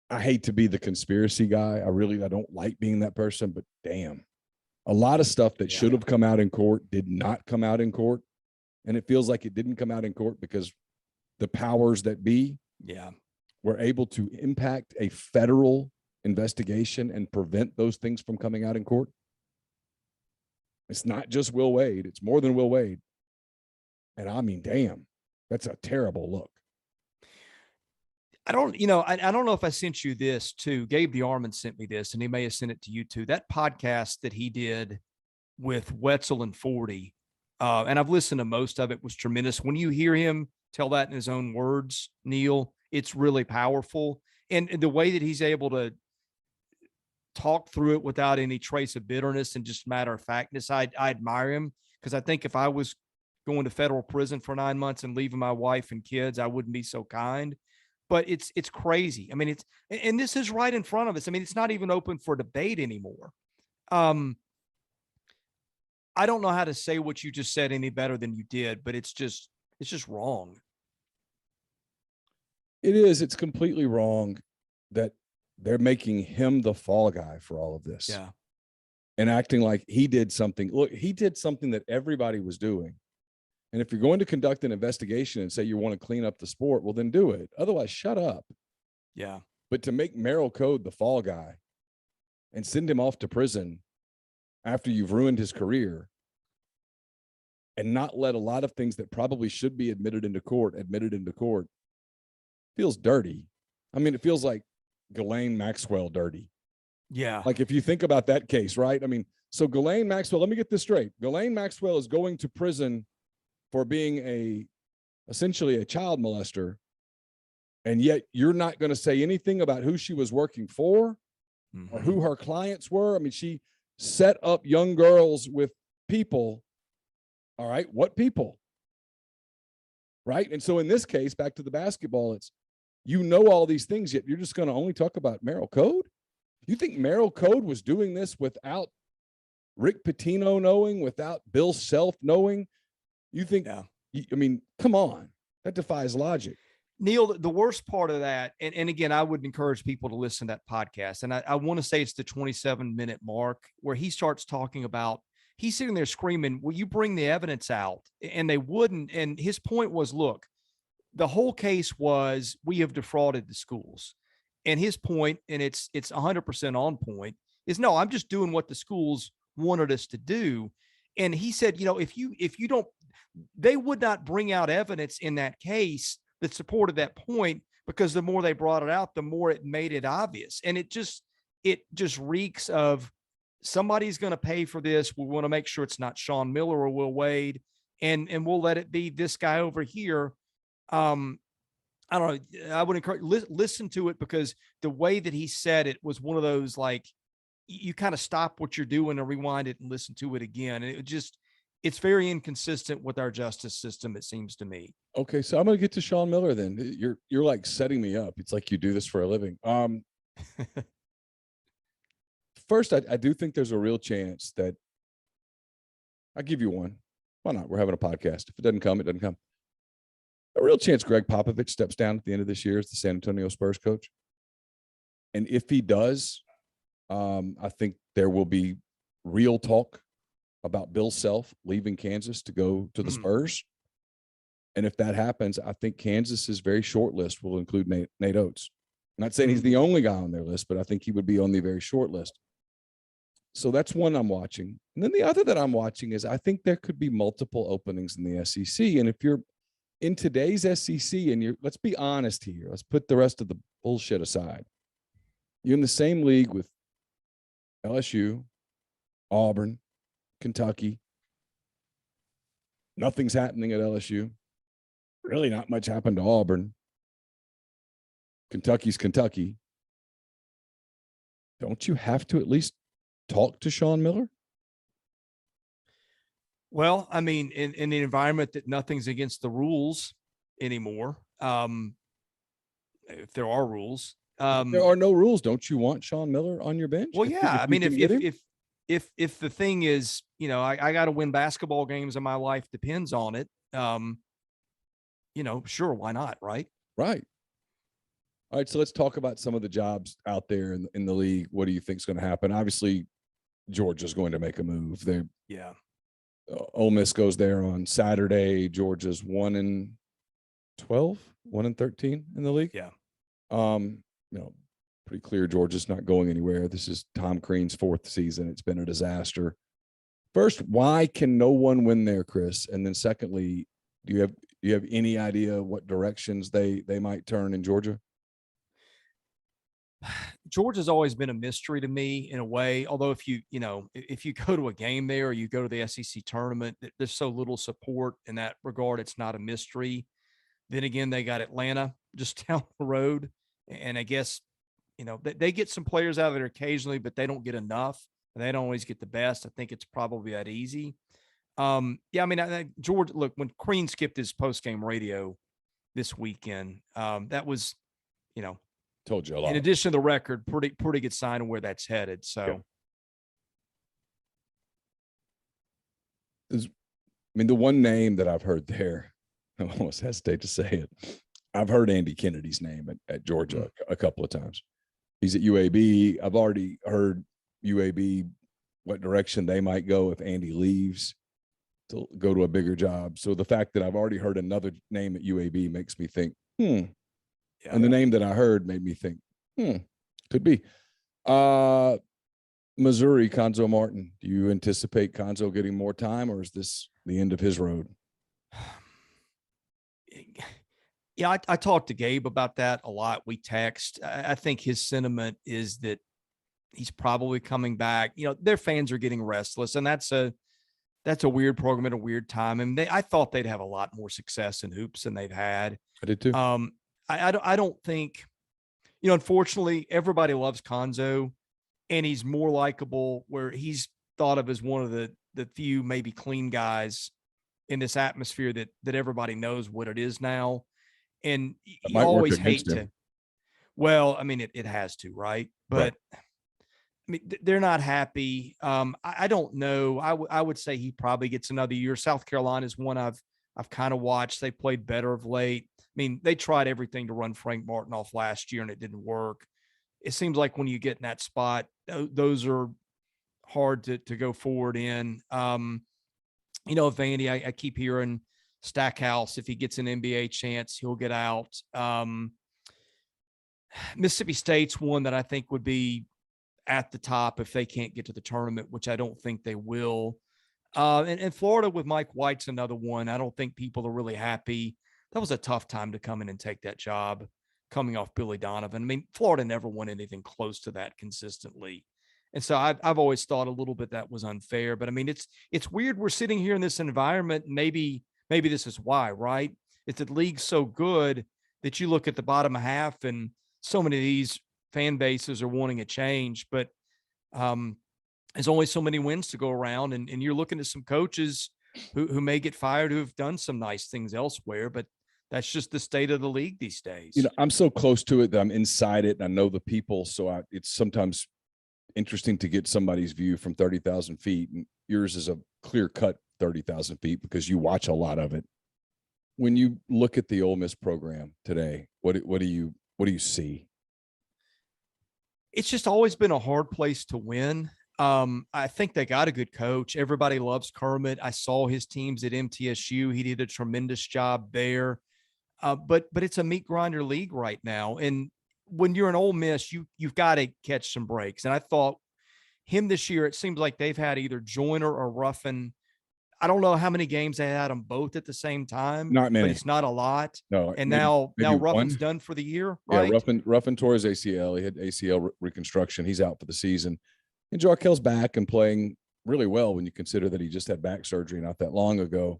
I hate to be the conspiracy guy. I don't like being that person, but damn. A lot of stuff that should have come out in court did not come out in court. And it feels like it didn't come out in court because the powers that be were able to impact a federal investigation and prevent those things from coming out in court. It's not just Will Wade. It's more than Will Wade. And I mean, damn, that's a terrible look. I don't know if I sent you this too. Gabe DeArmond sent me this, and he may have sent it to you too. That podcast that he did with Wetzel and 40, and I've listened to most of it, was tremendous. When you hear him tell that in his own words, Neal, it's really powerful. And the way that he's able to talk through it without any trace of bitterness and just matter of factness, I admire him, because I think if I was going to federal prison for 9 months and leaving my wife and kids, I wouldn't be so kind. But it's crazy. I mean, and this is right in front of us. I mean, it's not even open for debate anymore. I don't know how to say what you just said any better than you did, but it's just wrong. It is. It's completely wrong that they're making him the fall guy for all of this. Yeah. And acting like he did something. Look, he did something that everybody was doing. And if you're going to conduct an investigation and say you want to clean up the sport, well, then do it. Otherwise, shut up. Yeah. But to make Merrill Code the fall guy and send him off to prison after you've ruined his career and not let a lot of things that probably should be admitted into court feels dirty. I mean, it feels like Ghislaine Maxwell dirty. Yeah. Like if you think about that case, right? I mean, so Ghislaine Maxwell, let me get this straight. Ghislaine Maxwell is going to prison for being essentially a child molester, and yet you're not going to say anything about who she was working for or who her clients were. I mean, she set up young girls with people. All right, what people? Right? And so in this case, back to the basketball, it's, all these things, yet you're just going to only talk about Merrill Code? You think Merrill Code was doing this without Rick Pitino knowing, without Bill Self knowing? You think, I mean, come on, that defies logic. Neal, the worst part of that, and again, I would encourage people to listen to that podcast. And I want to say it's the 27-minute mark where he starts talking about, he's sitting there screaming, will you bring the evidence out? And they wouldn't. And his point was, look, the whole case was, we have defrauded the schools. And his point, and it's 100% on point, is no, I'm just doing what the schools wanted us to do. And he said, if you don't, they would not bring out evidence in that case that supported that point, because the more they brought it out, the more it made it obvious. And it just reeks of, somebody's going to pay for this. We want to make sure it's not Sean Miller or Will Wade, and we'll let it be this guy over here. I don't know. I would encourage, listen to it, because the way that he said it was one of those, like, you kind of stop what you're doing and rewind it and listen to it again. And it's very inconsistent with our justice system, it seems to me. Okay, so I'm going to get to Sean Miller then. You're like setting me up. It's like you do this for a living. First, I do think there's a real chance that, I'll give you one. Why not? We're having a podcast. If it doesn't come, it doesn't come. A real chance Greg Popovich steps down at the end of this year as the San Antonio Spurs coach. And if he does, I think there will be real talk about Bill Self leaving Kansas to go to the Spurs. And if that happens, I think Kansas's very short list will include Nate Oates. I'm not saying he's the only guy on their list, but I think he would be on the very short list. So that's one I'm watching. And then the other that I'm watching is I think there could be multiple openings in the SEC. And if you're in today's SEC and let's be honest here, let's put the rest of the bullshit aside. You're in the same league with LSU, Auburn, Kentucky. Nothing's happening at LSU. Really not much happened to Auburn. Kentucky's Kentucky. Don't you have to at least talk to Sean Miller? Well, I mean, in the environment that nothing's against the rules anymore, if there are rules. There are no rules. Don't you want Sean Miller on your bench? Well, yeah. I mean, if the thing is, I got to win basketball games and my life depends on it, sure, why not, right? Right. All right, so let's talk about some of the jobs out there in the league. What do you think is going to happen? Obviously, Georgia's going to make a move. Ole Miss goes there on Saturday. Georgia's 1-12, 1-13 in the league. Yeah. Pretty clear Georgia's not going anywhere. This is Tom Crean's 4th season. It's been a disaster. First, why can no one win there, Chris? And then secondly, do you have any idea what directions they might turn in Georgia? Georgia's always been a mystery to me in a way, although if you go to a game there or you go to the SEC tournament, there's so little support in that regard. It's not a mystery. Then again, they got Atlanta just down the road. And I guess, they get some players out of there occasionally, but they don't get enough. And they don't always get the best. I think it's probably that easy. Georgia, look, when Crean skipped his post-game radio this weekend, that was, told you a lot. In addition to the record, pretty good sign of where that's headed. So, the one name that I've heard there, I almost hesitate to say it. I've heard Andy Kennedy's name at Georgia a couple of times. He's at UAB. I've already heard UAB what direction they might go if Andy leaves to go to a bigger job. So the fact that I've already heard another name at UAB makes me think, Yeah. And the name that I heard made me think, could be. Missouri, Konzo Martin. Do you anticipate Konzo getting more time, or is this the end of his road? Yeah, I talked to Gabe about that a lot. We text. I think his sentiment is that he's probably coming back. Their fans are getting restless, and that's a weird program at a weird time. And I thought they'd have a lot more success in hoops than they've had. I did too. I don't think, unfortunately, everybody loves Konzo, and he's more likable where he's thought of as one of the few maybe clean guys in this atmosphere that everybody knows what it is now. And you always hate to. Well, it has to, right? But right. They're not happy. I don't know. I would say he probably gets another year. South Carolina is one I've kind of watched. They played better of late. They tried everything to run Frank Martin off last year and it didn't work. It seems like when you get in that spot, those are hard to go forward in. Vandy, I keep hearing Stackhouse, if he gets an NBA chance, he'll get out. Mississippi State's one that I think would be at the top if they can't get to the tournament, which I don't think they will. And Florida with Mike White's another one. I don't think people are really happy. That was a tough time to come in and take that job coming off Billy Donovan. Florida never won anything close to that consistently. And so I've always thought a little bit that was unfair, but it's weird. We're sitting here in this environment. Maybe this is why, right? It's the league's so good that you look at the bottom half and so many of these fan bases are wanting a change, but there's only so many wins to go around. And you're looking at some coaches who may get fired, who have done some nice things elsewhere, but that's just the state of the league these days. I'm so close to it that I'm inside it and I know the people. So it's sometimes interesting to get somebody's view from 30,000 feet. And yours is a clear cut 30,000 feet because you watch a lot of it. When you look at the Ole Miss program today, what do you see? it's just always been a hard place to win. I think they got a good coach. Everybody loves Kermit. I saw his teams at MTSU. He did a tremendous job there. But it's a meat grinder league right now. And when you're an Ole Miss, you've got to catch some breaks. And I thought him this year, it seems like they've had either Joyner or Ruffin. I don't know how many games they had them both at the same time. Not many. But it's not a lot. No. And maybe now Ruffin's one. done for the year, Yeah, right? Ruffin tore his ACL. He had ACL reconstruction. He's out for the season. And Jarkel's back and playing really well when you consider that he just had back surgery not that long ago.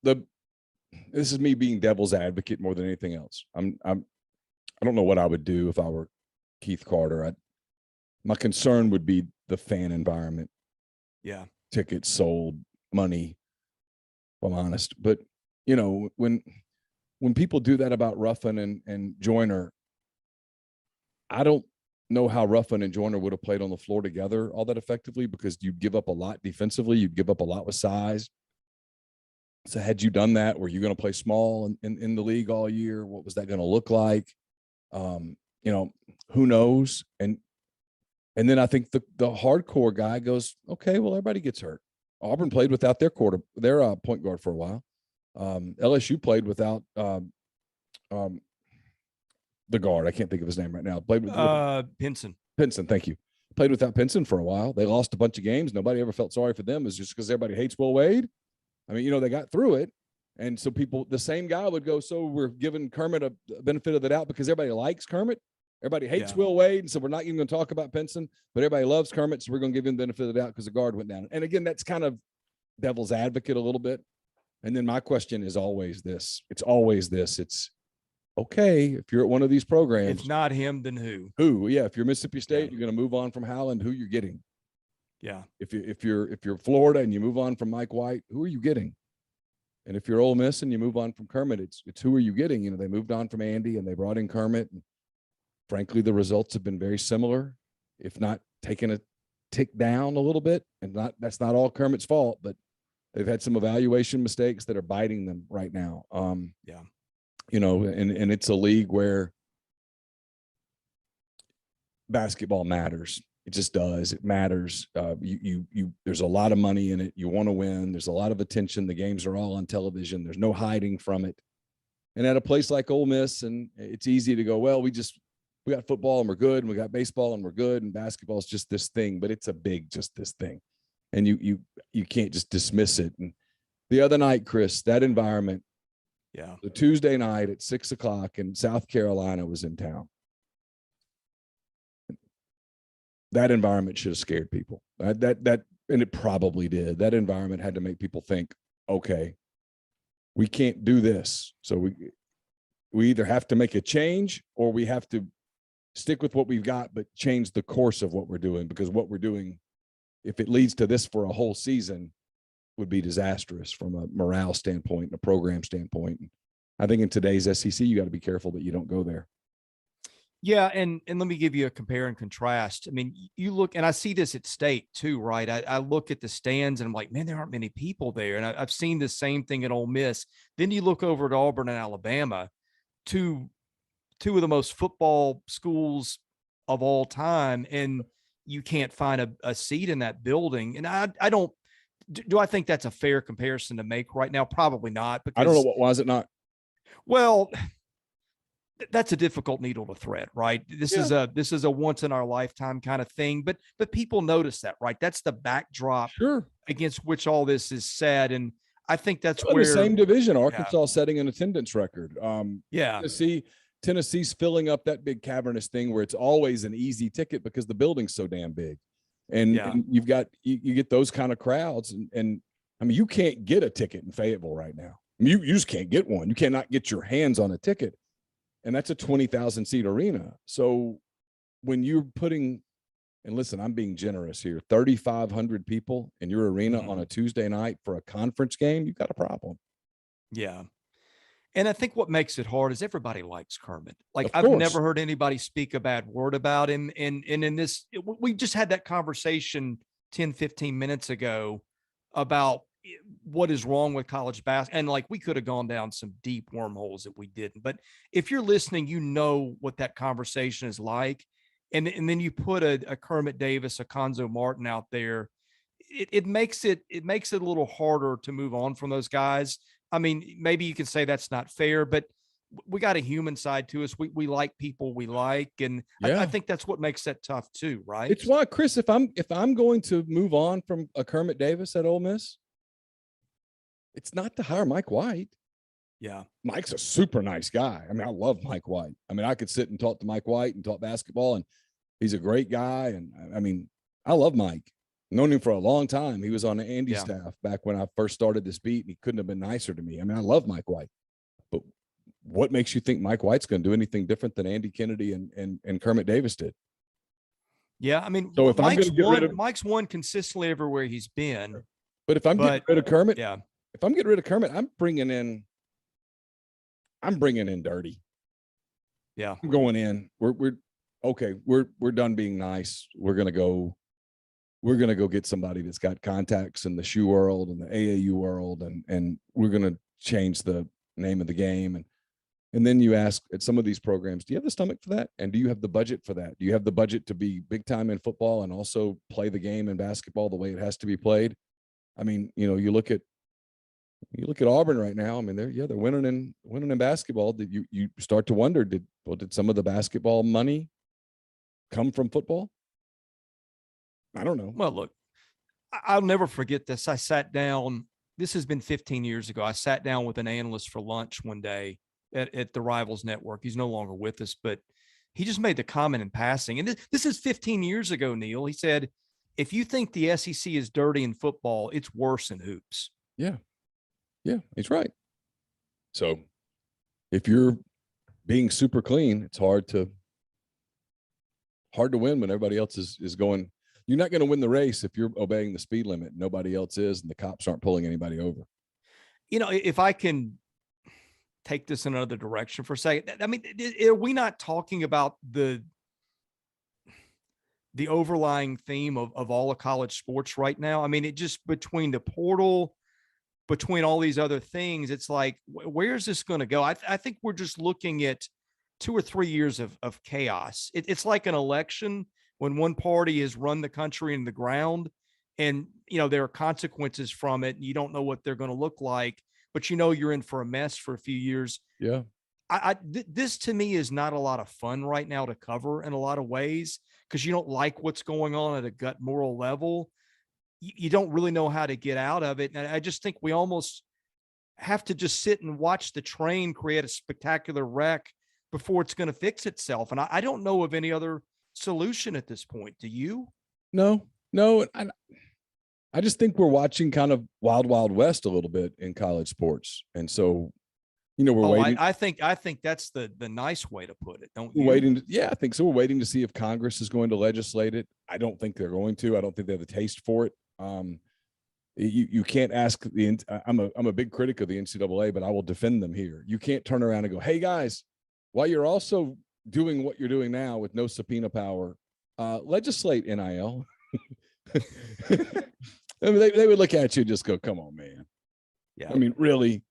This is me being devil's advocate more than anything else. I don't know what I would do if I were Keith Carter. My concern would be the fan environment. Yeah. Tickets sold, money, if I'm honest. But, you know, when people do that about Ruffin and Joyner, I don't know how Ruffin and Joyner would have played on the floor together all that effectively, because you'd give up a lot defensively. You'd give up a lot with size. So had you done that, were you going to play small in the league all year? What was that going to look like? You know, who knows? And then I think the hardcore guy goes, okay, well, everybody gets hurt. Auburn played without their point guard for a while. LSU played without the guard. I can't think of his name right now. Played with Pinson. Pinson, thank you. Played without Pinson for a while. They lost a bunch of games. Nobody ever felt sorry for them. It's just because everybody hates Will Wade. I mean, you know, they got through it. And so the same guy would go, so we're giving Kermit a benefit of the doubt because everybody likes Kermit. Everybody hates Will Wade, and so we're not even going to talk about Pinson, but everybody loves Kermit, so we're going to give him the benefit of the doubt because the guard went down. And again, that's kind of devil's advocate a little bit. And then my question is always this. It's always this. It's, okay, if you're at one of these programs. If not him, then who? Who? Yeah, if you're Mississippi State, you're going to move on from Howland, who you're getting. Yeah. If you're Florida and you move on from Mike White, who are you getting? And if you're Ole Miss and you move on from Kermit, it's who are you getting? You know, they moved on from Andy and they brought in Kermit. And frankly, the results have been very similar, if not taking a tick down a little bit. And that's not all Kermit's fault, but they've had some evaluation mistakes that are biting them right now. Yeah. You know, and it's a league where basketball matters. It just does. It matters. There's a lot of money in it. You want to win. There's a lot of attention. The games are all on television. There's no hiding from it. And at a place like Ole Miss, and it's easy to go, well, we got football and we're good, and we got baseball and we're good, and basketball is just this thing, but it's a big, just this thing. And you can't just dismiss it. And the other night, Chris, that environment, the Tuesday night at 6:00 and South Carolina was in town. That environment should have scared people. And it probably did. That environment had to make people think, okay, we can't do this. So we either have to make a change or we have to stick with what we've got, but change the course of what we're doing, because what we're doing, if it leads to this for a whole season, would be disastrous from a morale standpoint and a program standpoint. And I think in today's SEC, you got to be careful that you don't go there. Yeah, and let me give you a compare and contrast. I mean, you look, and I see this at State too, right? I look at the stands and I'm like, man, there aren't many people there. And I've seen the same thing at Ole Miss. Then you look over at Auburn and Alabama, two of the most football schools of all time, and you can't find a seat in that building. And I don't. Do I think that's a fair comparison to make right now? Probably not. Because I don't know. Why is it not? Well, that's a difficult needle to thread, right? This is a once in our lifetime kind of thing, but people notice that, right? That's the backdrop against which all this is said. And I think that's where in the same division, Arkansas setting an attendance record. Tennessee's filling up that big cavernous thing where it's always an easy ticket because the building's so damn big. And you've got, you get those kind of crowds. And I mean, you can't get a ticket in Fayetteville right now. I mean, you just can't get one. You cannot get your hands on a ticket. And that's a 20,000 seat arena. So when you're putting, and listen, I'm being generous here, 3,500 people in your arena on a Tuesday night for a conference game, you've got a problem. Yeah. And I think what makes it hard is everybody likes Kermit. Like, I've never heard anybody speak a bad word about him. And in this, we just had that conversation 10, 15 minutes ago about what is wrong with college basketball. And like, we could have gone down some deep wormholes that we didn't, but if you're listening, you know what that conversation is like. And then you put a Kermit Davis, a Conzo Martin out there. It makes it a little harder to move on from those guys. I mean, maybe you can say that's not fair, but we got a human side to us. We like people we like. And I think that's what makes that tough too, right? It's why, Chris, if I'm going to move on from a Kermit Davis at Ole Miss, it's not to hire Mike White. Yeah. Mike's a super nice guy. I mean, I love Mike White. I mean, I could sit and talk to Mike White and talk basketball, and he's a great guy. And I mean, I love Mike. Known him for a long time. He was on the Andy staff back when I first started this beat, and he couldn't have been nicer to me. I mean, I love Mike White. But what makes you think Mike White's going to do anything different than Andy Kennedy and Kermit Davis did? Yeah, I mean, so if Mike's won consistently everywhere he's been. But if I'm getting rid of Kermit, yeah. If I'm getting rid of Kermit, I'm bringing in Dirty. Yeah, I'm going in. We're okay. We're done being nice. We're gonna go get somebody that's got contacts in the shoe world and the AAU world, and we're gonna change the name of the game. And then you ask at some of these programs, do you have the stomach for that? And do you have the budget for that? Do you have the budget to be big time in football and also play the game in basketball the way it has to be played? I mean, you know, you look at Auburn right now. I mean, they're winning in basketball. Did you start to wonder, did some of the basketball money come from football? I don't know. Well, look, I'll never forget this. I sat down, this has been 15 years ago. I sat down with an analyst for lunch one day at the Rivals Network. He's no longer with us, but he just made the comment in passing. And this is 15 years ago, Neal. He said, if you think the SEC is dirty in football, it's worse in hoops. Yeah. Yeah, he's right. So if you're being super clean, it's hard to win when everybody else is going. You're not going to win the race if you're obeying the speed limit. Nobody else is, and the cops aren't pulling anybody over. You know, if I can take this in another direction for a second, I mean, are we not talking about the overlying theme of all of college sports right now? I mean, it just, between the portal, between all these other things, it's like, where's this going to go? I think we're just looking at 2 or 3 years of chaos. It's like an election when one party has run the country into the ground, and, you know, there are consequences from it. And you don't know what they're going to look like, but you know, you're in for a mess for a few years. Yeah. This to me is not a lot of fun right now to cover in a lot of ways, because you don't like what's going on at a gut moral level. You don't really know how to get out of it. And I just think we almost have to just sit and watch the train create a spectacular wreck before it's going to fix itself. And I don't know of any other solution at this point. Do you? No. I just think we're watching kind of Wild Wild West a little bit in college sports. And so, you know, we're waiting. I think that's the nice way to put it. Don't you? We're waiting. Yeah, I think so. We're waiting to see if Congress is going to legislate it. I don't think they're going to. I don't think they have the taste for it. You can't ask I'm a big critic of the NCAA, but I will defend them here. You can't turn around and go, hey guys, while you're also doing what you're doing now with no subpoena power, legislate NIL. I mean, they would look at you and just go, come on, man. Yeah. I mean, really,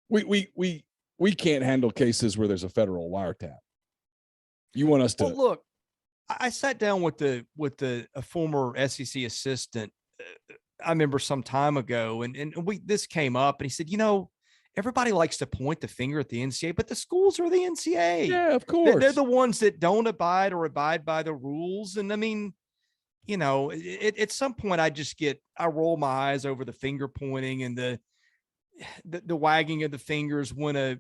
we can't handle cases where there's a federal wiretap. You want us to? Well, look, I sat down with a former SEC assistant. I remember some time ago, and this came up, and he said, you know, everybody likes to point the finger at the NCAA, but the schools are the NCAA. Yeah, of course. They're the ones that don't abide by the rules. And I mean, you know, at some point I roll my eyes over the finger pointing and the wagging of the fingers and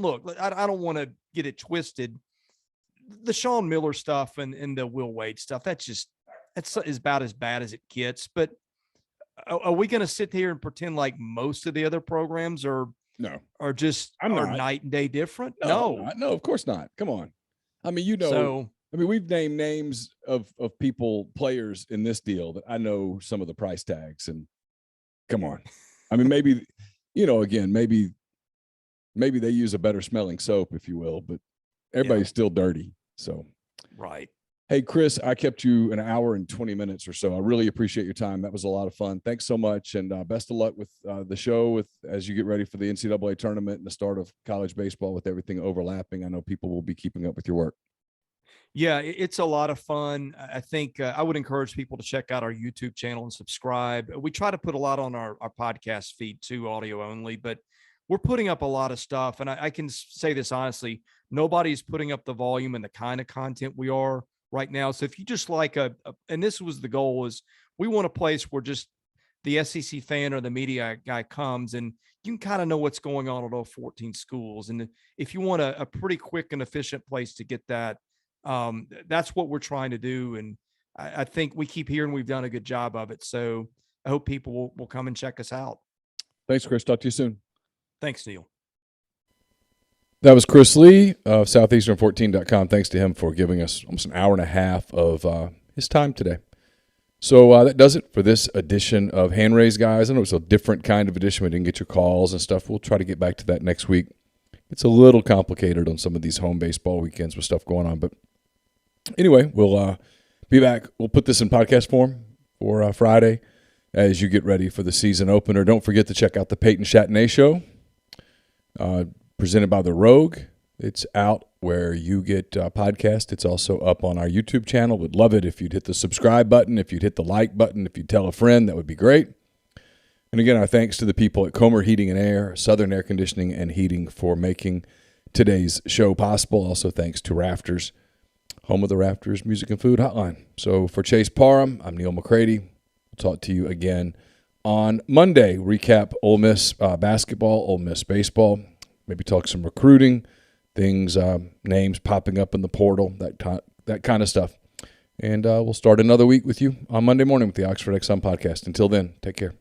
look, I don't want to get it twisted. The Sean Miller stuff and the Will Wade stuff, that's about as bad as it gets. But are we going to sit here and pretend like most of the other programs are night and day different? No, of course not. Come on. I mean, you know, we've named names of people, players in this deal that I know some of the price tags, and come on. I mean, maybe, you know, again, maybe they use a better smelling soap, if you will, but everybody's still dirty. So, right. Hey, Chris, I kept you an hour and 20 minutes or so. I really appreciate your time. That was a lot of fun. Thanks so much, and best of luck with the show as you get ready for the NCAA tournament and the start of college baseball with everything overlapping. I know people will be keeping up with your work. Yeah, it's a lot of fun. I think I would encourage people to check out our YouTube channel and subscribe. We try to put a lot on our podcast feed too, audio only, but we're putting up a lot of stuff. And I can say this honestly, nobody's putting up the volume and the kind of content we are right now. So if you just like and this was the goal, is we want a place where just the SEC fan or the media guy comes and you can kind of know what's going on at all 14 schools. And if you want a pretty quick and efficient place to get that, that's what we're trying to do. And I think we keep hearing we've done a good job of it. So I hope people will come and check us out. Thanks, Chris. Talk to you soon. Thanks, Neal. That was Chris Lee of Southeastern14.com. Thanks to him for giving us almost an hour and a half of his time today. So that does it for this edition of Hand Raise, guys. I know it's a different kind of edition. We didn't get your calls and stuff. We'll try to get back to that next week. It's a little complicated on some of these home baseball weekends with stuff going on. But anyway, we'll be back. We'll put this in podcast form for Friday as you get ready for the season opener. Don't forget to check out the Peyton Chatney Show. Presented by The Rogue. It's out where you get podcasts. It's also up on our YouTube channel. Would love it if you'd hit the subscribe button, if you'd hit the like button, if you'd tell a friend, that would be great. And again, our thanks to the people at Comer Heating and Air, Southern Air Conditioning and Heating for making today's show possible. Also thanks to Rafters, home of the Rafters Music and Food Hotline. So for Chase Parham, I'm Neal McCready. We'll talk to you again on Monday. Recap Ole Miss basketball, Ole Miss baseball. Maybe talk some recruiting, things, names popping up in the portal, that kind of stuff. And we'll start another week with you on Monday morning with the Oxford Exxon podcast. Until then, take care.